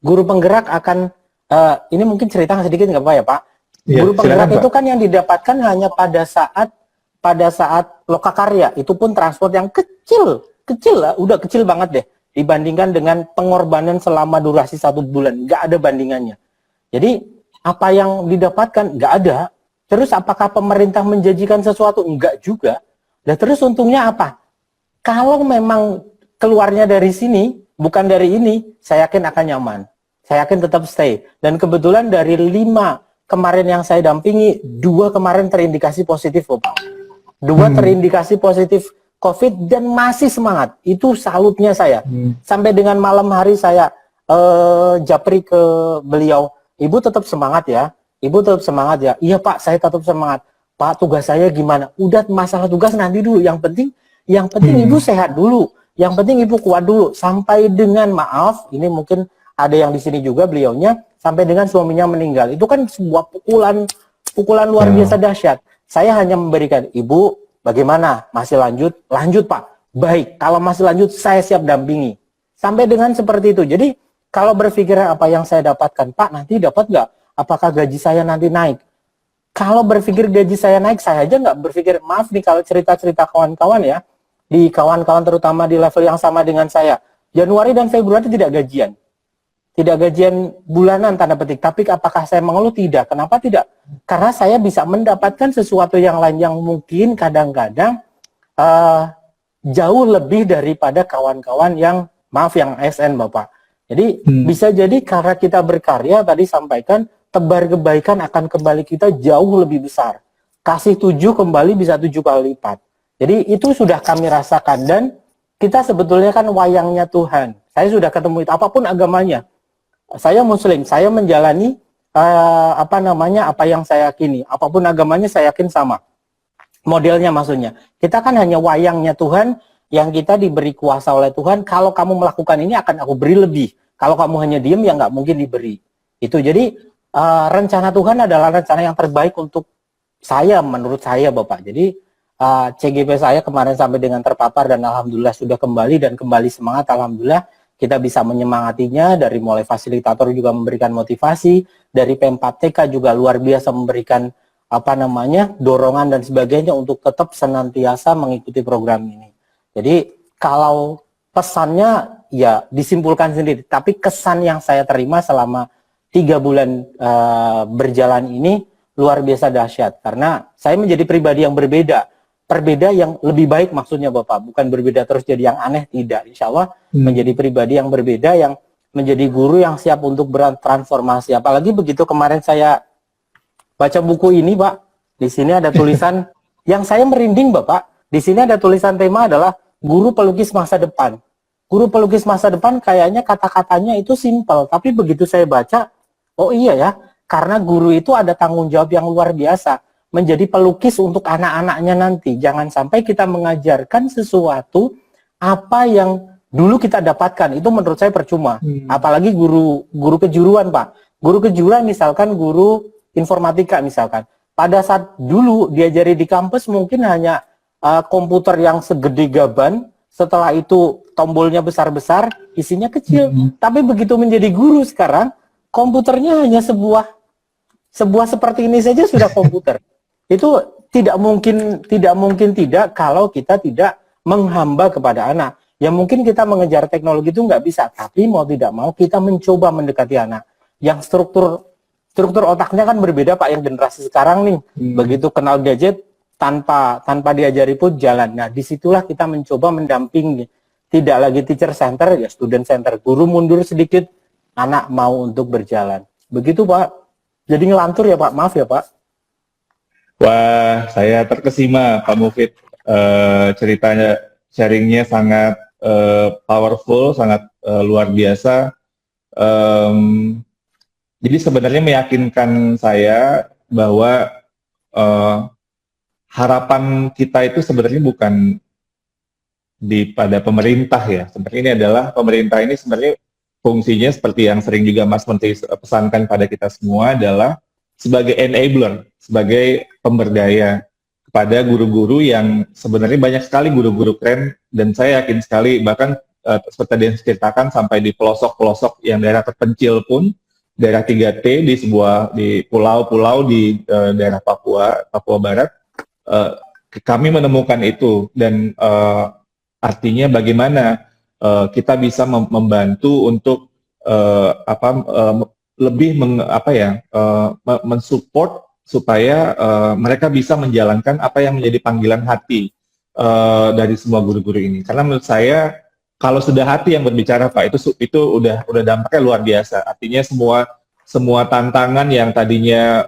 guru penggerak akan ini mungkin cerita sedikit nggak apa ya Pak? Ya, guru penggerak itu kan yang didapatkan hanya pada saat lokakarya, itu pun transport yang kecil lah, udah kecil banget deh dibandingkan dengan pengorbanan selama durasi 1 bulan, nggak ada bandingannya. Jadi apa yang didapatkan nggak ada. Terus apakah pemerintah menjanjikan sesuatu? Enggak juga. Dan terus untungnya apa? Kalau memang keluarnya dari sini, bukan dari ini, saya yakin akan nyaman. Saya yakin tetap stay. Dan kebetulan dari 5 kemarin yang saya dampingi, 2 kemarin terindikasi positif, Bapak. Dua terindikasi positif COVID dan masih semangat. Itu salutnya saya. Sampai dengan malam hari saya japri ke beliau, Ibu tetap semangat ya. Ibu tetap semangat ya. Iya Pak, saya tetap semangat. Pak, tugas saya gimana? Udah, masalah tugas nanti dulu. Yang penting Ibu sehat dulu. Yang penting Ibu kuat dulu. Sampai dengan maaf, ini mungkin ada yang di sini juga beliaunya, sampai dengan suaminya meninggal. Itu kan sebuah pukulan luar biasa dahsyat. Saya hanya memberikan, Ibu, bagaimana? Masih lanjut? Lanjut Pak. Baik, kalau masih lanjut, saya siap dampingi. Sampai dengan seperti itu. Jadi, kalau berpikir apa yang saya dapatkan, Pak, nanti dapat nggak? Apakah gaji saya nanti naik? Kalau berpikir gaji saya naik, saya aja nggak berpikir, maaf nih kalau cerita-cerita kawan-kawan ya, di kawan-kawan terutama di level yang sama dengan saya, Januari dan Februari tidak gajian. Tidak gajian bulanan tanda petik, tapi apakah saya mengeluh? Tidak. Kenapa tidak? Karena saya bisa mendapatkan sesuatu yang lain yang mungkin kadang-kadang jauh lebih daripada kawan-kawan yang, maaf, yang ASN Bapak. Jadi bisa jadi karena kita berkarya, tadi sampaikan, tebar kebaikan akan kembali kita jauh lebih besar. Kasih 7 kembali bisa 7 kali lipat. Jadi itu sudah kami rasakan, dan kita sebetulnya kan wayangnya Tuhan. Saya sudah ketemu itu, apapun agamanya. Saya Muslim, saya menjalani apa yang saya yakini. Apapun agamanya saya yakin sama. Modelnya maksudnya. Kita kan hanya wayangnya Tuhan yang kita diberi kuasa oleh Tuhan. Kalau kamu melakukan ini akan aku beri lebih. Kalau kamu hanya diem ya nggak mungkin diberi. Itu jadi rencana Tuhan adalah rencana yang terbaik untuk saya, menurut saya Bapak. Jadi CGP saya kemarin sampai dengan terpapar dan alhamdulillah sudah kembali dan kembali semangat, alhamdulillah. Kita bisa menyemangatinya, dari mulai fasilitator juga memberikan motivasi, dari P4TK juga luar biasa memberikan dorongan dan sebagainya untuk tetap senantiasa mengikuti program ini. Jadi kalau pesannya ya disimpulkan sendiri, tapi kesan yang saya terima selama 3 bulan berjalan ini luar biasa dahsyat, karena saya menjadi pribadi yang berbeda yang lebih baik, maksudnya Bapak, bukan berbeda terus jadi yang aneh, tidak. Insya Allah menjadi pribadi yang berbeda, yang menjadi guru yang siap untuk bertransformasi. Apalagi begitu kemarin saya baca buku ini Pak, di sini ada tulisan yang saya merinding Bapak, di sini ada tulisan tema adalah guru pelukis masa depan. Guru pelukis masa depan, kayaknya kata-katanya itu simpel, tapi begitu saya baca, oh iya ya, karena guru itu ada tanggung jawab yang luar biasa, menjadi pelukis untuk anak-anaknya nanti. Jangan sampai kita mengajarkan sesuatu apa yang dulu kita dapatkan, itu menurut saya percuma. Apalagi guru kejuruan Pak. Guru kejuruan misalkan guru informatika misalkan. Pada saat dulu diajari di kampus mungkin hanya komputer yang segede gaban, setelah itu tombolnya besar-besar, isinya kecil. Tapi begitu menjadi guru sekarang, komputernya hanya sebuah seperti ini saja sudah komputer. Itu tidak mungkin tidak kalau kita tidak menghamba kepada anak. Ya mungkin kita mengejar teknologi itu nggak bisa, tapi mau tidak mau kita mencoba mendekati anak. Yang struktur otaknya kan berbeda Pak, yang generasi sekarang nih. Begitu kenal gadget tanpa diajari pun jalan. Nah, disitulah kita mencoba mendampingi. Tidak lagi teacher center, ya student center. Guru mundur sedikit, anak mau untuk berjalan. Begitu Pak. Jadi ngelantur ya Pak, maaf ya Pak. Wah, saya terkesima Pak Mufid, ceritanya, sharingnya sangat powerful, sangat luar biasa. Jadi sebenarnya meyakinkan saya bahwa harapan kita itu sebenarnya bukan pada pemerintah ya. Sebenarnya ini adalah pemerintah ini sebenarnya fungsinya seperti yang sering juga Mas Menteri pesankan pada kita semua adalah sebagai enabler, sebagai pemberdaya kepada guru-guru yang sebenarnya banyak sekali guru-guru keren, dan saya yakin sekali bahkan seperti yang diceritakan sampai di pelosok-pelosok yang daerah terpencil pun, daerah 3T di pulau-pulau di daerah Papua Barat, kami menemukan itu, dan artinya bagaimana kita bisa membantu untuk lebih mensupport supaya mereka bisa menjalankan apa yang menjadi panggilan hati dari semua guru-guru ini. Karena menurut saya kalau sudah hati yang berbicara Pak, itu udah dampaknya luar biasa. Artinya semua tantangan yang tadinya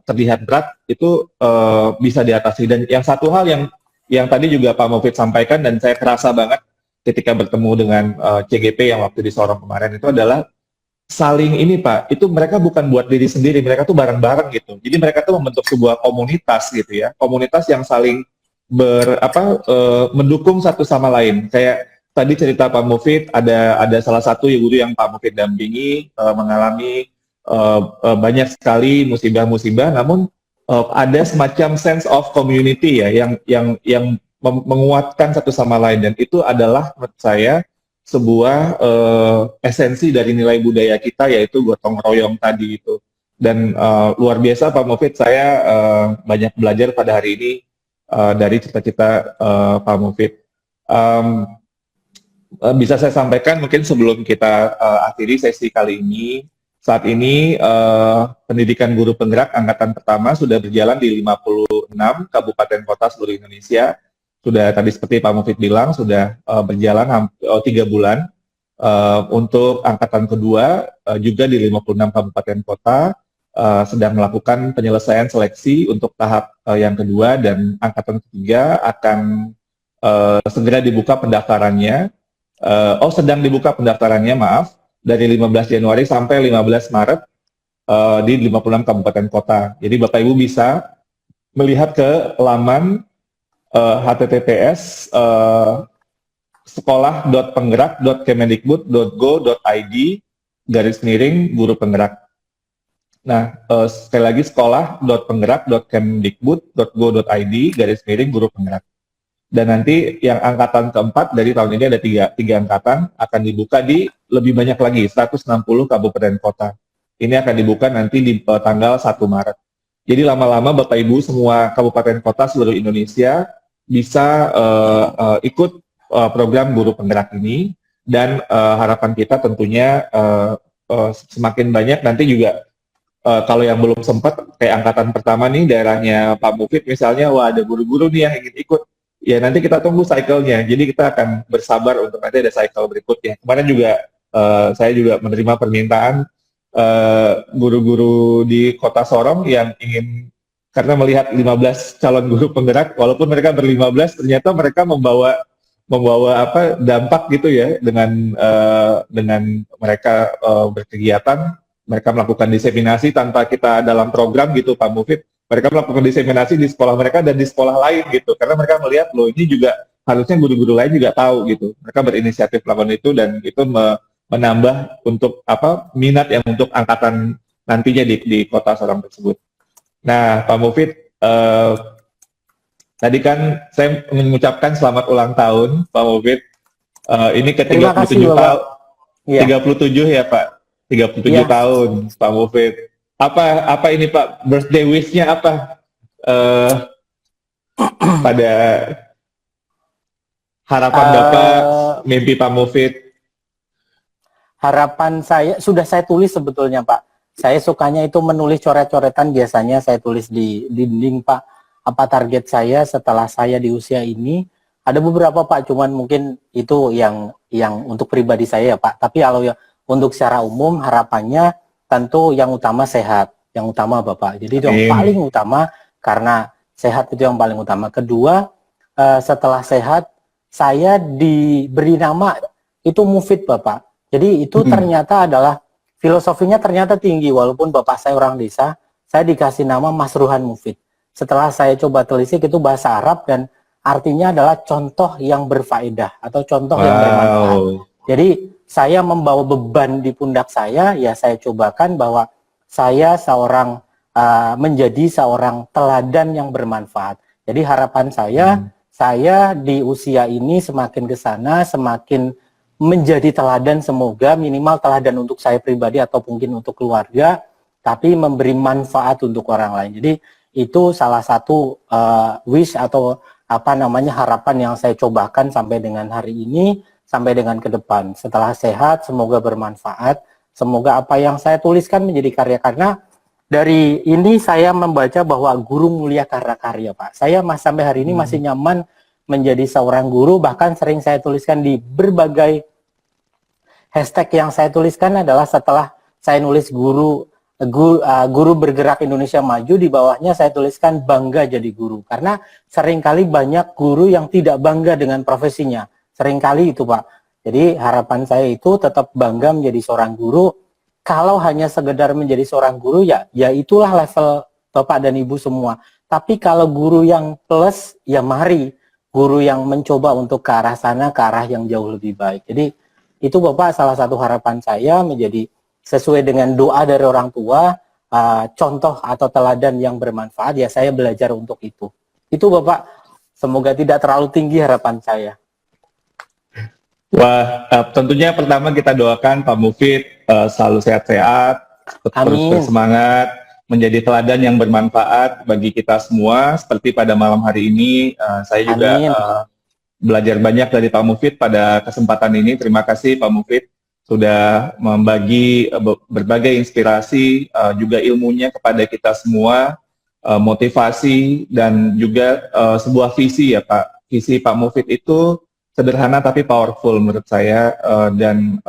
terlihat berat itu bisa diatasi. Dan yang satu hal yang tadi juga Pak Mufid sampaikan dan saya kerasa banget ketika bertemu dengan CGP yang waktu di Sorong kemarin itu adalah saling ini Pak, itu mereka bukan buat diri sendiri, mereka tuh bareng-bareng gitu. Jadi mereka tuh membentuk sebuah komunitas gitu ya, komunitas yang saling mendukung satu sama lain. Kayak tadi cerita Pak Mufid, ada salah satu guru yang Pak Mufid dampingi mengalami banyak sekali musibah-musibah, namun ada semacam sense of community ya, yang menguatkan satu sama lain, dan itu adalah menurut saya sebuah esensi dari nilai budaya kita, yaitu gotong royong tadi itu. Dan luar biasa Pak Mufid, saya banyak belajar pada hari ini dari cita-cita Pak Mufid. Bisa saya sampaikan mungkin sebelum kita akhiri sesi kali ini, saat ini pendidikan guru penggerak angkatan pertama sudah berjalan di 56 kabupaten kota seluruh Indonesia. Sudah tadi seperti Pak Mufid bilang, sudah berjalan 3 bulan. Untuk angkatan kedua juga di 56 kabupaten kota sedang melakukan penyelesaian seleksi untuk tahap yang kedua, dan angkatan ketiga akan segera dibuka pendaftarannya. Sedang dibuka pendaftarannya, maaf, dari 15 Januari sampai 15 Maret di 56 kabupaten kota. Jadi Bapak Ibu bisa melihat ke laman https sekolah.penggerak.kemendikbud.go.id /guru penggerak. Nah, sekali lagi sekolah.penggerak.kemendikbud.go.id /guru penggerak. Dan nanti yang angkatan keempat dari tahun ini ada tiga angkatan akan dibuka di lebih banyak lagi, 160 kabupaten kota. Ini akan dibuka nanti di tanggal 1 Maret. Jadi lama-lama Bapak Ibu semua kabupaten kota seluruh Indonesia bisa ikut program guru penggerak ini, dan harapan kita tentunya semakin banyak nanti juga. Kalau yang belum sempat kayak angkatan pertama nih, daerahnya Pak Mufid misalnya, wah ada guru-guru nih yang ingin ikut, ya nanti kita tunggu cycle-nya. Jadi kita akan bersabar untuk nanti ada cycle berikutnya. Kemarin juga saya juga menerima permintaan guru-guru di Kota Sorong yang ingin, karena melihat 15 calon guru penggerak, walaupun mereka ber-15, ternyata mereka membawa dampak gitu ya, dengan mereka berkegiatan, mereka melakukan diseminasi tanpa kita dalam program gitu Pak Mufid. Mereka melakukan diseminasi di sekolah mereka dan di sekolah lain gitu, karena mereka melihat loh ini juga harusnya guru-guru lain juga tahu gitu. Mereka berinisiatif melakukan itu, dan itu menambah untuk minat yang untuk angkatan nantinya di Kota Sorong tersebut. Nah, Pak Mufid, tadi kan saya mengucapkan selamat ulang tahun, Pak Mufid. Ini ke 37 tahun, ya. 37 ya Pak, 37 ya. Tahun, Pak Mufid. Apa ini Pak, birthday wish-nya apa? Pada harapan Bapak, mimpi Pak Mufid. Harapan saya, sudah saya tulis sebetulnya Pak. Saya sukanya itu menulis coret-coretan, biasanya saya tulis di dinding Pak. Apa target saya setelah saya di usia ini? Ada beberapa Pak, cuman mungkin itu yang untuk pribadi saya ya Pak. Tapi kalau untuk secara umum harapannya tentu yang utama sehat, yang utama Bapak. Jadi itu yang paling utama, karena sehat itu yang paling utama. Kedua, setelah sehat saya diberi nama itu Mufid Bapak. Jadi itu ternyata adalah filosofinya ternyata tinggi, walaupun bapak saya orang desa, saya dikasih nama Mas Ruhan Mufid. Setelah saya coba telisik, itu bahasa Arab dan artinya adalah contoh yang berfaedah atau contoh yang bermanfaat. Jadi saya membawa beban di pundak saya, ya saya cobakan bahwa saya menjadi seorang teladan yang bermanfaat. Jadi harapan saya di usia ini semakin ke sana, semakin menjadi teladan, semoga minimal teladan untuk saya pribadi atau mungkin untuk keluarga, tapi memberi manfaat untuk orang lain. Jadi itu salah satu wish atau harapan yang saya cobakan sampai dengan hari ini, sampai dengan ke depan. Setelah sehat, semoga bermanfaat, semoga apa yang saya tuliskan menjadi karya. Karena dari ini saya membaca bahwa guru mulia karena karya Pak. Saya sampai hari ini masih nyaman menjadi seorang guru, bahkan sering saya tuliskan di berbagai hashtag yang saya tuliskan adalah setelah saya nulis guru bergerak Indonesia Maju, di bawahnya saya tuliskan bangga jadi guru. Karena seringkali banyak guru yang tidak bangga dengan profesinya. Seringkali itu Pak. Jadi harapan saya itu tetap bangga menjadi seorang guru. Kalau hanya sekedar menjadi seorang guru ya itulah level Bapak dan Ibu semua. Tapi kalau guru yang plus, ya mari guru yang mencoba untuk ke arah sana, ke arah yang jauh lebih baik. Jadi itu Bapak salah satu harapan saya, menjadi sesuai dengan doa dari orang tua, contoh atau teladan yang bermanfaat, ya saya belajar untuk itu. Itu Bapak, semoga tidak terlalu tinggi harapan saya. Wah, tentunya pertama kita doakan Pak Mufid selalu sehat-sehat, terus bersemangat, menjadi teladan yang bermanfaat bagi kita semua. Seperti pada malam hari ini, saya juga belajar banyak dari Pak Mufid pada kesempatan ini. Terima kasih Pak Mufid sudah membagi berbagai inspirasi, juga ilmunya kepada kita semua, motivasi dan juga sebuah visi ya Pak. Visi Pak Mufid itu sederhana tapi powerful menurut saya, dan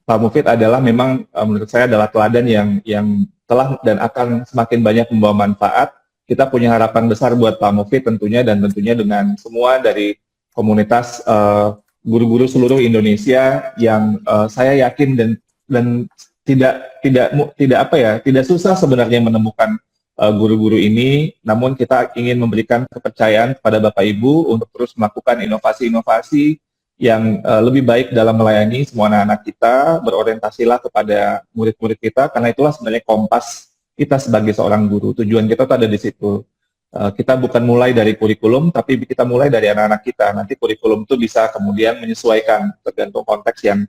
Pak Mufid adalah memang menurut saya adalah teladan yang telah dan akan semakin banyak membawa manfaat. Kita punya harapan besar buat Pak Mufid tentunya, dan tentunya dengan semua dari komunitas guru-guru seluruh Indonesia yang saya yakin dan tidak susah sebenarnya menemukan guru-guru ini, namun kita ingin memberikan kepercayaan kepada Bapak Ibu untuk terus melakukan inovasi-inovasi yang lebih baik dalam melayani semua anak-anak kita. Berorientasilah kepada murid-murid kita, karena itulah sebenarnya kompas kita sebagai seorang guru. Tujuan kita tuh ada di situ. Kita bukan mulai dari kurikulum, tapi kita mulai dari anak-anak kita. Nanti kurikulum itu bisa kemudian menyesuaikan tergantung konteks yang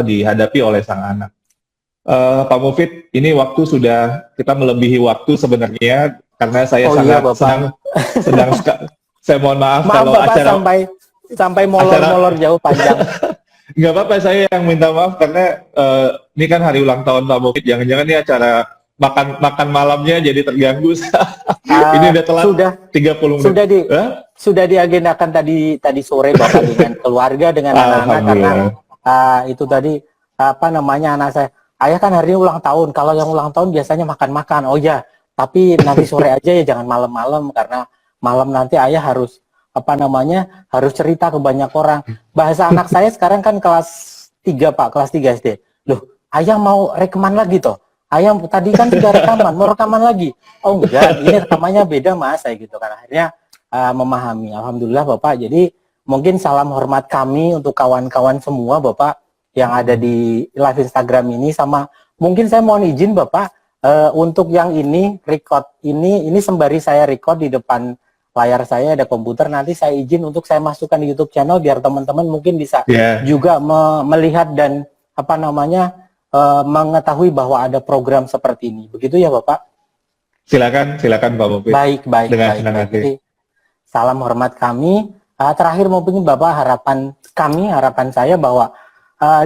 dihadapi oleh sang anak. Pak Mufid, ini waktu sudah kita melebihi waktu sebenarnya, karena saya sedang saya mohon maaf kalau Bapak acara sampai molor-molor jauh panjang. Nggak apa-apa, saya yang minta maaf karena ini kan hari ulang tahun Pak Mufid. Jangan-jangan ini acara makan malamnya jadi terganggu. Ini udah telat. 30 menit. Sudah diagendakan tadi sore Bapak dengan keluarga, dengan anak-anak, karena itu tadi anak saya, ayah kan hari ini ulang tahun. Kalau yang ulang tahun biasanya makan-makan. Oh ya, tapi nanti sore aja ya, jangan malam-malam, karena malam nanti ayah harus harus cerita ke banyak orang. Bahasa anak saya sekarang kan kelas 3 Pak, kelas 3 SD. Loh, ayah mau rekaman lagi toh? Ayah tadi kan sudah rekaman, mau rekaman lagi? Oh enggak, ini rekamannya beda Mas, saya gitu kan. Akhirnya memahami. Alhamdulillah Bapak. Jadi mungkin salam hormat kami untuk kawan-kawan semua Bapak yang ada di live Instagram ini, sama mungkin saya mohon izin Bapak untuk yang ini record ini sembari saya record di depan layar saya ada komputer, nanti saya izin untuk saya masukkan di YouTube channel biar teman-teman mungkin bisa juga melihat dan mengetahui bahwa ada program seperti ini. Begitu ya Bapak? Silakan Pak Mufid. Baik. Jadi, salam hormat kami. Terakhir mungkin Bapak, harapan saya bahwa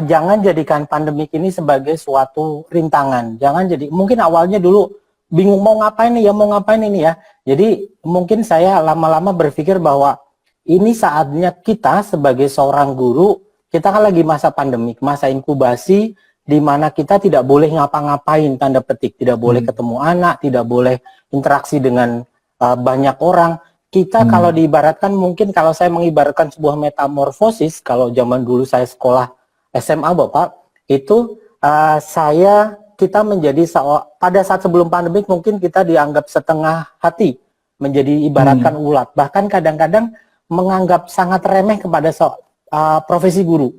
jangan jadikan pandemik ini sebagai suatu rintangan. Mungkin awalnya dulu bingung mau ngapain ini ya. Jadi mungkin saya lama-lama berpikir bahwa ini saatnya kita sebagai seorang guru, kita kan lagi masa pandemik, masa inkubasi, di mana kita tidak boleh ngapa-ngapain, tanda petik, tidak boleh ketemu anak, tidak boleh interaksi dengan banyak orang. Kita kalau diibaratkan, mungkin kalau saya mengibaratkan sebuah metamorfosis, kalau zaman dulu saya sekolah SMA Bapak, itu kita menjadi pada saat sebelum pandemik mungkin kita dianggap setengah hati, menjadi ibaratkan ulat, bahkan kadang-kadang menganggap sangat remeh kepada profesi guru.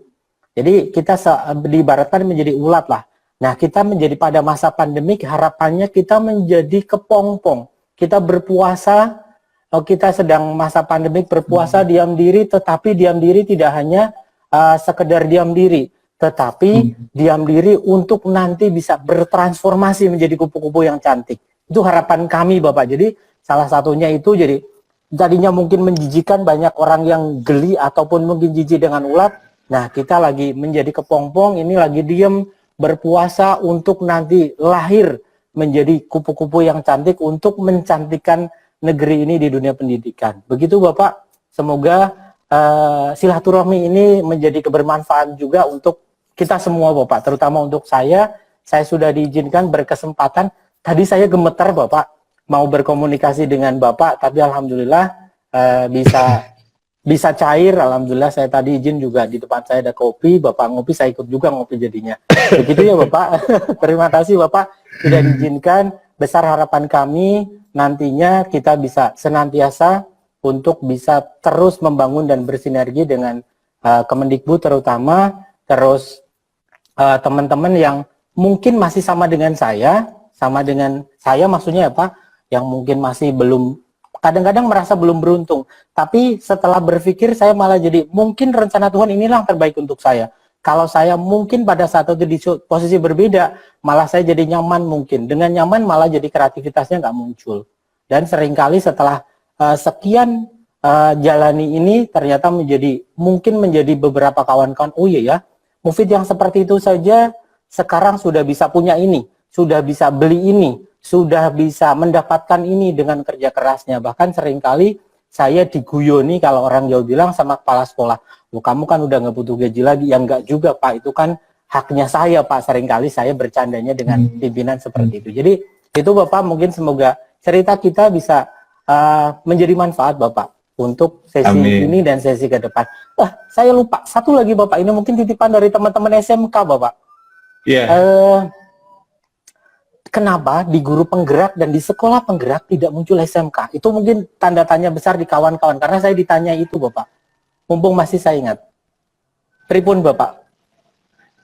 Jadi kita diibaratkan menjadi ulat lah. Nah, kita menjadi pada masa pandemik, harapannya kita menjadi kepompong. Kita berpuasa, kita sedang masa pandemik berpuasa, diam diri, tetapi diam diri tidak hanya sekedar diam diri, tetapi diam diri untuk nanti bisa bertransformasi menjadi kupu-kupu yang cantik. Itu harapan kami Bapak. Jadi salah satunya itu, jadi tadinya mungkin menjijikan, banyak orang yang geli ataupun mungkin jijik dengan ulat. Nah, kita lagi menjadi kepompong, ini lagi diam, berpuasa untuk nanti lahir menjadi kupu-kupu yang cantik untuk mencantikkan negeri ini di dunia pendidikan. Begitu Bapak, semoga silaturahmi ini menjadi kebermanfaatan juga untuk kita semua Bapak, terutama untuk saya sudah diizinkan berkesempatan. Tadi saya gemetar Bapak, mau berkomunikasi dengan Bapak, tapi alhamdulillah bisa cair. Alhamdulillah saya tadi izin juga, di depan saya ada kopi, Bapak ngopi, saya ikut juga ngopi jadinya. Begitu ya Bapak. Terima kasih Bapak sudah diizinkan. Besar harapan kami nantinya kita bisa senantiasa untuk bisa terus membangun dan bersinergi dengan Kemendikbud terutama, terus teman-teman yang mungkin masih sama dengan saya maksudnya apa, yang mungkin masih belum, kadang-kadang merasa belum beruntung, tapi setelah berpikir saya malah jadi mungkin rencana Tuhan inilah yang terbaik untuk saya. Kalau saya mungkin pada saat itu di posisi berbeda, malah saya jadi nyaman, mungkin dengan nyaman malah jadi kreativitasnya nggak muncul. Dan seringkali setelah sekian jalani ini ternyata mungkin menjadi beberapa kawan-kawan, oh iya ya, Mufid yang seperti itu saja sekarang sudah bisa punya ini, sudah bisa beli ini, sudah bisa mendapatkan ini dengan kerja kerasnya. Bahkan seringkali saya diguyoni, kalau orang Jawa bilang, sama kepala sekolah, loh kamu kan udah nggak butuh gaji lagi. Ya enggak juga Pak, itu kan haknya saya Pak. Seringkali saya bercandanya dengan pimpinan seperti itu. Jadi itu Bapak, mungkin semoga cerita kita bisa menjadi manfaat Bapak untuk sesi ini dan sesi ke depan. Saya lupa, satu lagi Bapak, ini mungkin titipan dari teman-teman SMK Bapak. Kenapa di guru penggerak dan di sekolah penggerak tidak muncul SMK? Itu mungkin tanda tanya besar di kawan-kawan, karena saya ditanya itu Bapak. Mumpung masih saya ingat. Pripun Bapak?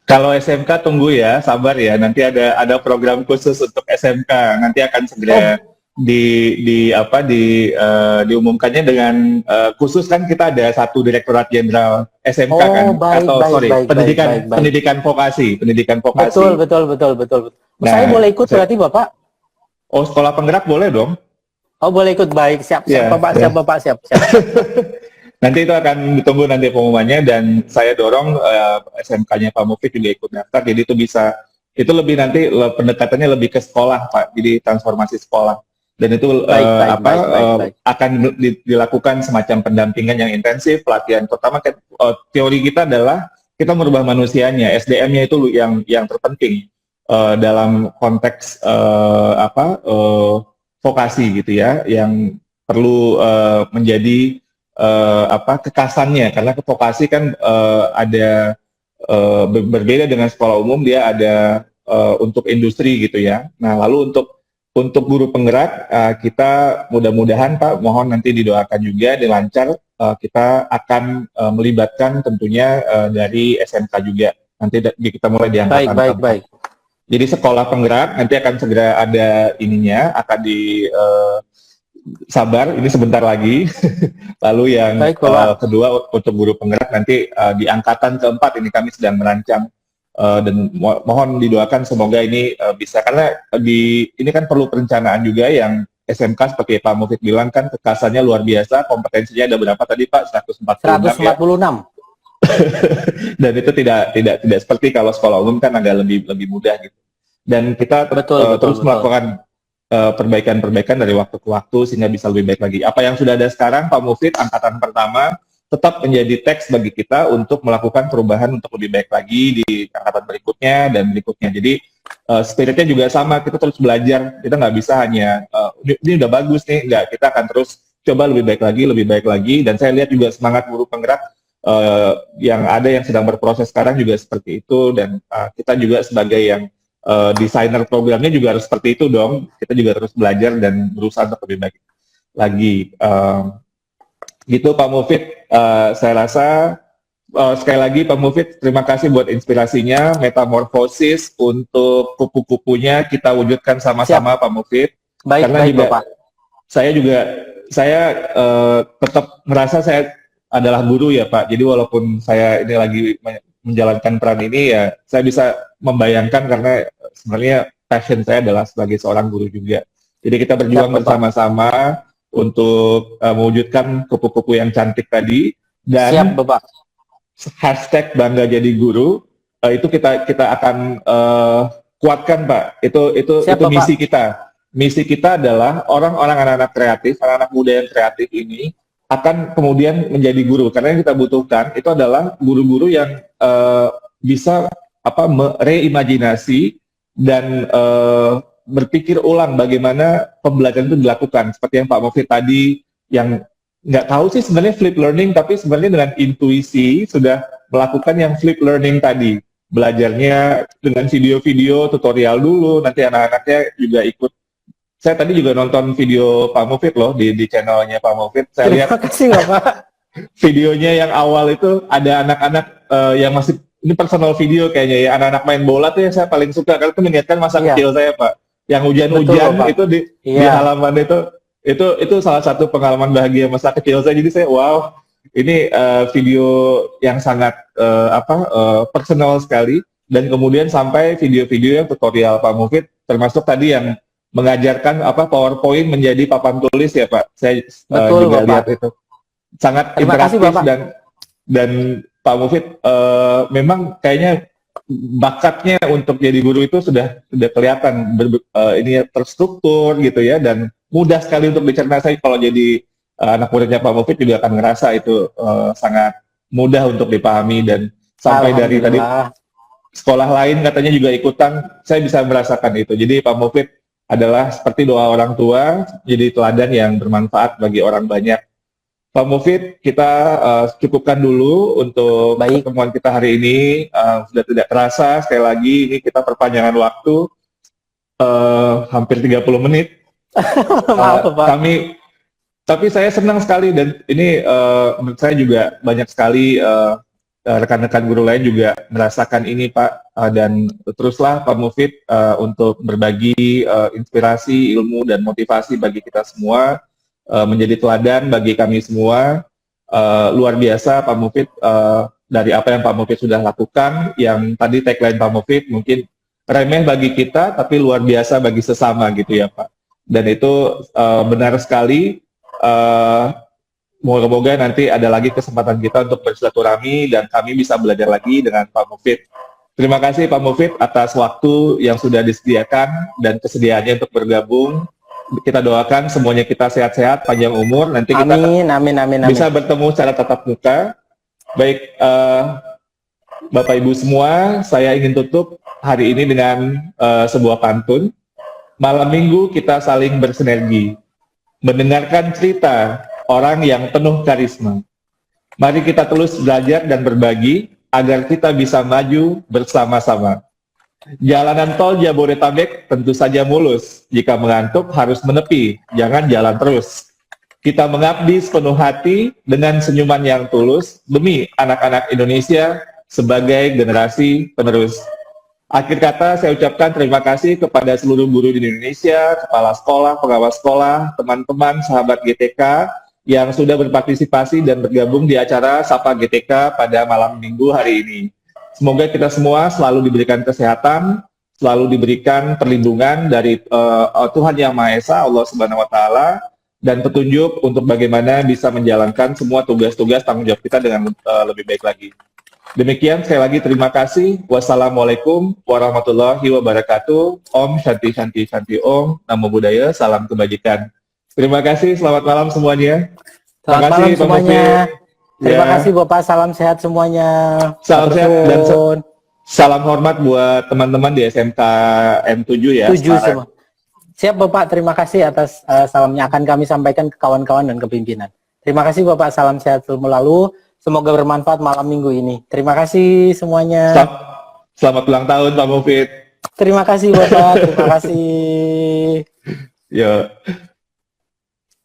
Kalau SMK tunggu ya, sabar ya. Nanti ada program khusus untuk SMK. Nanti akan segera diumumkannya dengan khusus, kan kita ada satu Direktorat Jenderal SMK pendidikan vokasi. Betul. Nah, saya boleh ikut berarti Bapak? Oh, sekolah penggerak boleh dong. Oh, boleh ikut, baik, siap Bapak, siap. Nanti itu akan ditunggu nanti pengumumannya, dan saya dorong SMK-nya Pak Mufid juga ikut daftar. Jadi itu lebih nanti pendekatannya lebih ke sekolah Pak. Jadi transformasi sekolah. Dan itu akan dilakukan semacam pendampingan yang intensif, pelatihan. Pertama teori kita adalah kita merubah manusianya, SDM-nya itu yang terpenting dalam konteks vokasi gitu ya, yang perlu menjadi kekasannya, karena ke vokasi kan ada berbeda dengan sekolah umum, dia ada untuk industri gitu ya. Nah, lalu untuk guru penggerak, kita mudah-mudahan Pak, mohon nanti didoakan juga dilancar, kita akan melibatkan tentunya dari SMK juga. Nanti kita mulai diangkat. Baik. Jadi sekolah penggerak nanti akan segera ada ininya, akan sabar, ini sebentar lagi. Lalu yang kedua untuk guru penggerak nanti di angkatan keempat ini kami sedang merancang, dan mohon didoakan semoga ini bisa, karena ini kan perlu perencanaan juga. Yang SMK seperti Pak Mufid bilang kan kekasannya luar biasa, kompetensinya ada berapa tadi Pak? 146 ya? Dan itu tidak seperti kalau sekolah umum kan agak lebih mudah gitu. Dan kita terus melakukan perbaikan-perbaikan dari waktu ke waktu sehingga bisa lebih baik lagi. Apa yang sudah ada sekarang Pak Mufid, angkatan pertama tetap menjadi teks bagi kita untuk melakukan perubahan untuk lebih baik lagi di angkatan berikutnya dan berikutnya. Jadi spiritnya juga sama, kita terus belajar. Kita nggak bisa hanya ini udah bagus nih, nggak. Kita akan terus coba lebih baik lagi. Dan saya lihat juga semangat guru penggerak yang sedang berproses sekarang juga seperti itu, dan kita juga sebagai yang desainer programnya juga harus seperti itu dong. Kita juga terus belajar dan berusaha untuk lebih baik lagi. Gitu Pak Mufid, saya rasa sekali lagi Pak Mufid, terima kasih buat inspirasinya. Metamorfosis untuk kupu-kupunya kita wujudkan sama-sama. Siap. Pak Mufid. Baik Bapak. Saya tetap merasa saya adalah guru ya Pak. Jadi walaupun saya ini lagi menjalankan peran ini, ya saya bisa membayangkan, karena sebenarnya passion saya adalah sebagai seorang guru juga. Jadi kita berjuang bersama-sama untuk mewujudkan kupu-kupu yang cantik tadi. Dan siap Bapak. Hashtag bangga jadi guru itu kita akan kuatkan Pak. Itu misi kita. Misi kita adalah orang-orang anak-anak kreatif, anak-anak muda yang kreatif ini akan kemudian menjadi guru. Karena yang kita butuhkan itu adalah guru-guru yang bisa reimajinasi dan berpikir ulang bagaimana pembelajaran itu dilakukan. Seperti yang Pak Mufid tadi, yang nggak tahu sih sebenarnya flip learning, tapi sebenarnya dengan intuisi sudah melakukan yang flip learning tadi. Belajarnya dengan video-video tutorial dulu, nanti anak-anaknya juga ikut. Saya tadi juga nonton video Pak Mufid loh di channelnya Pak Mufid. Saya lihat Terima kasih Bapak. videonya yang awal itu ada anak-anak yang masih, ini personal video kayaknya ya, anak-anak main bola tuh yang saya paling suka karena itu mengingatkan masa Iya. kecil saya, Pak. Yang hujan-hujan Betul, Pak. itu di Iya. halaman itu salah satu pengalaman bahagia masa kecil saya. Jadi saya wow, ini video yang sangat personal sekali, dan kemudian sampai video-video yang tutorial Pak Mufid, termasuk tadi yang mengajarkan PowerPoint menjadi papan tulis ya Pak. Saya Betul, juga Bapak. lihat itu sangat Terima kasih, interaktif, Bapak. dan Pak Mufid memang kayaknya bakatnya untuk jadi guru itu sudah kelihatan, ini terstruktur gitu ya, dan mudah sekali untuk dicerna. Saya kalau jadi anak muridnya Pak Mufid juga akan ngerasa itu sangat mudah untuk dipahami, dan sampai dari tadi Alhamdulillah. sekolah lain katanya juga ikutan, saya bisa merasakan itu. Jadi Pak Mufid adalah seperti doa orang tua, jadi teladan yang bermanfaat bagi orang banyak. Pak Mufid, kita cukupkan dulu untuk Baik. pertemuan kita hari ini. Sudah tidak terasa, sekali lagi ini kita perpanjangan waktu hampir 30 menit. Maaf, Pak. Tapi saya senang sekali, dan ini menurut saya juga banyak sekali rekan-rekan guru lain juga merasakan ini Pak, dan teruslah Pak Mufid untuk berbagi inspirasi, ilmu, dan motivasi bagi kita semua, menjadi teladan bagi kami semua. Luar biasa Pak Mufid, dari apa yang Pak Mufid sudah lakukan, yang tadi tagline Pak Mufid mungkin remeh bagi kita tapi luar biasa bagi sesama gitu ya Pak, dan itu benar sekali. Moga-moga nanti ada lagi kesempatan kita untuk bersilaturahmi dan kami bisa belajar lagi dengan Pak Mufid. Terima kasih Pak Mufid atas waktu yang sudah disediakan dan kesediaannya untuk bergabung. Kita doakan semuanya kita sehat-sehat, panjang umur. Nanti kita Amin. bisa bertemu secara tatap muka. Baik, Bapak Ibu semua, saya ingin tutup hari ini dengan sebuah pantun. Malam minggu kita saling bersinergi, mendengarkan cerita orang yang penuh karisma. Mari kita terus belajar dan berbagi agar kita bisa maju bersama-sama. Jalanan tol Jabodetabek tentu saja mulus. Jika mengantuk harus menepi, jangan jalan terus. Kita mengabdi sepenuh hati dengan senyuman yang tulus demi anak-anak Indonesia sebagai generasi penerus. Akhir kata saya ucapkan terima kasih kepada seluruh guru di Indonesia, kepala sekolah, pengawas sekolah, teman-teman, sahabat GTK yang sudah berpartisipasi dan bergabung di acara Sapa GTK pada malam minggu hari ini. Semoga kita semua selalu diberikan kesehatan, selalu diberikan perlindungan dari Tuhan Yang Maha Esa, Allah Subhanahu wa Ta'ala, dan petunjuk untuk bagaimana bisa menjalankan semua tugas-tugas tanggung jawab kita dengan lebih baik lagi. Demikian, sekali lagi terima kasih. Wassalamualaikum warahmatullahi wabarakatuh. Om Shanti Shanti Shanti Om. Namo Buddhaya, salam kebajikan. Terima kasih, selamat malam semuanya. Selamat malam semuanya. Terima Ya. kasih Bapak, salam sehat semuanya. Salam sehat dan Nuhun. salam hormat buat teman-teman di SMK M7 ya. 7 Semarang. semua. Siap Bapak, terima kasih atas salamnya, akan kami sampaikan ke kawan-kawan dan kepimpinan. Terima kasih Bapak, salam sehat selalu. Semoga bermanfaat malam minggu ini. Terima kasih semuanya. Selamat ulang tahun Pak Mufid. Terima kasih Bapak, terima kasih. Ya.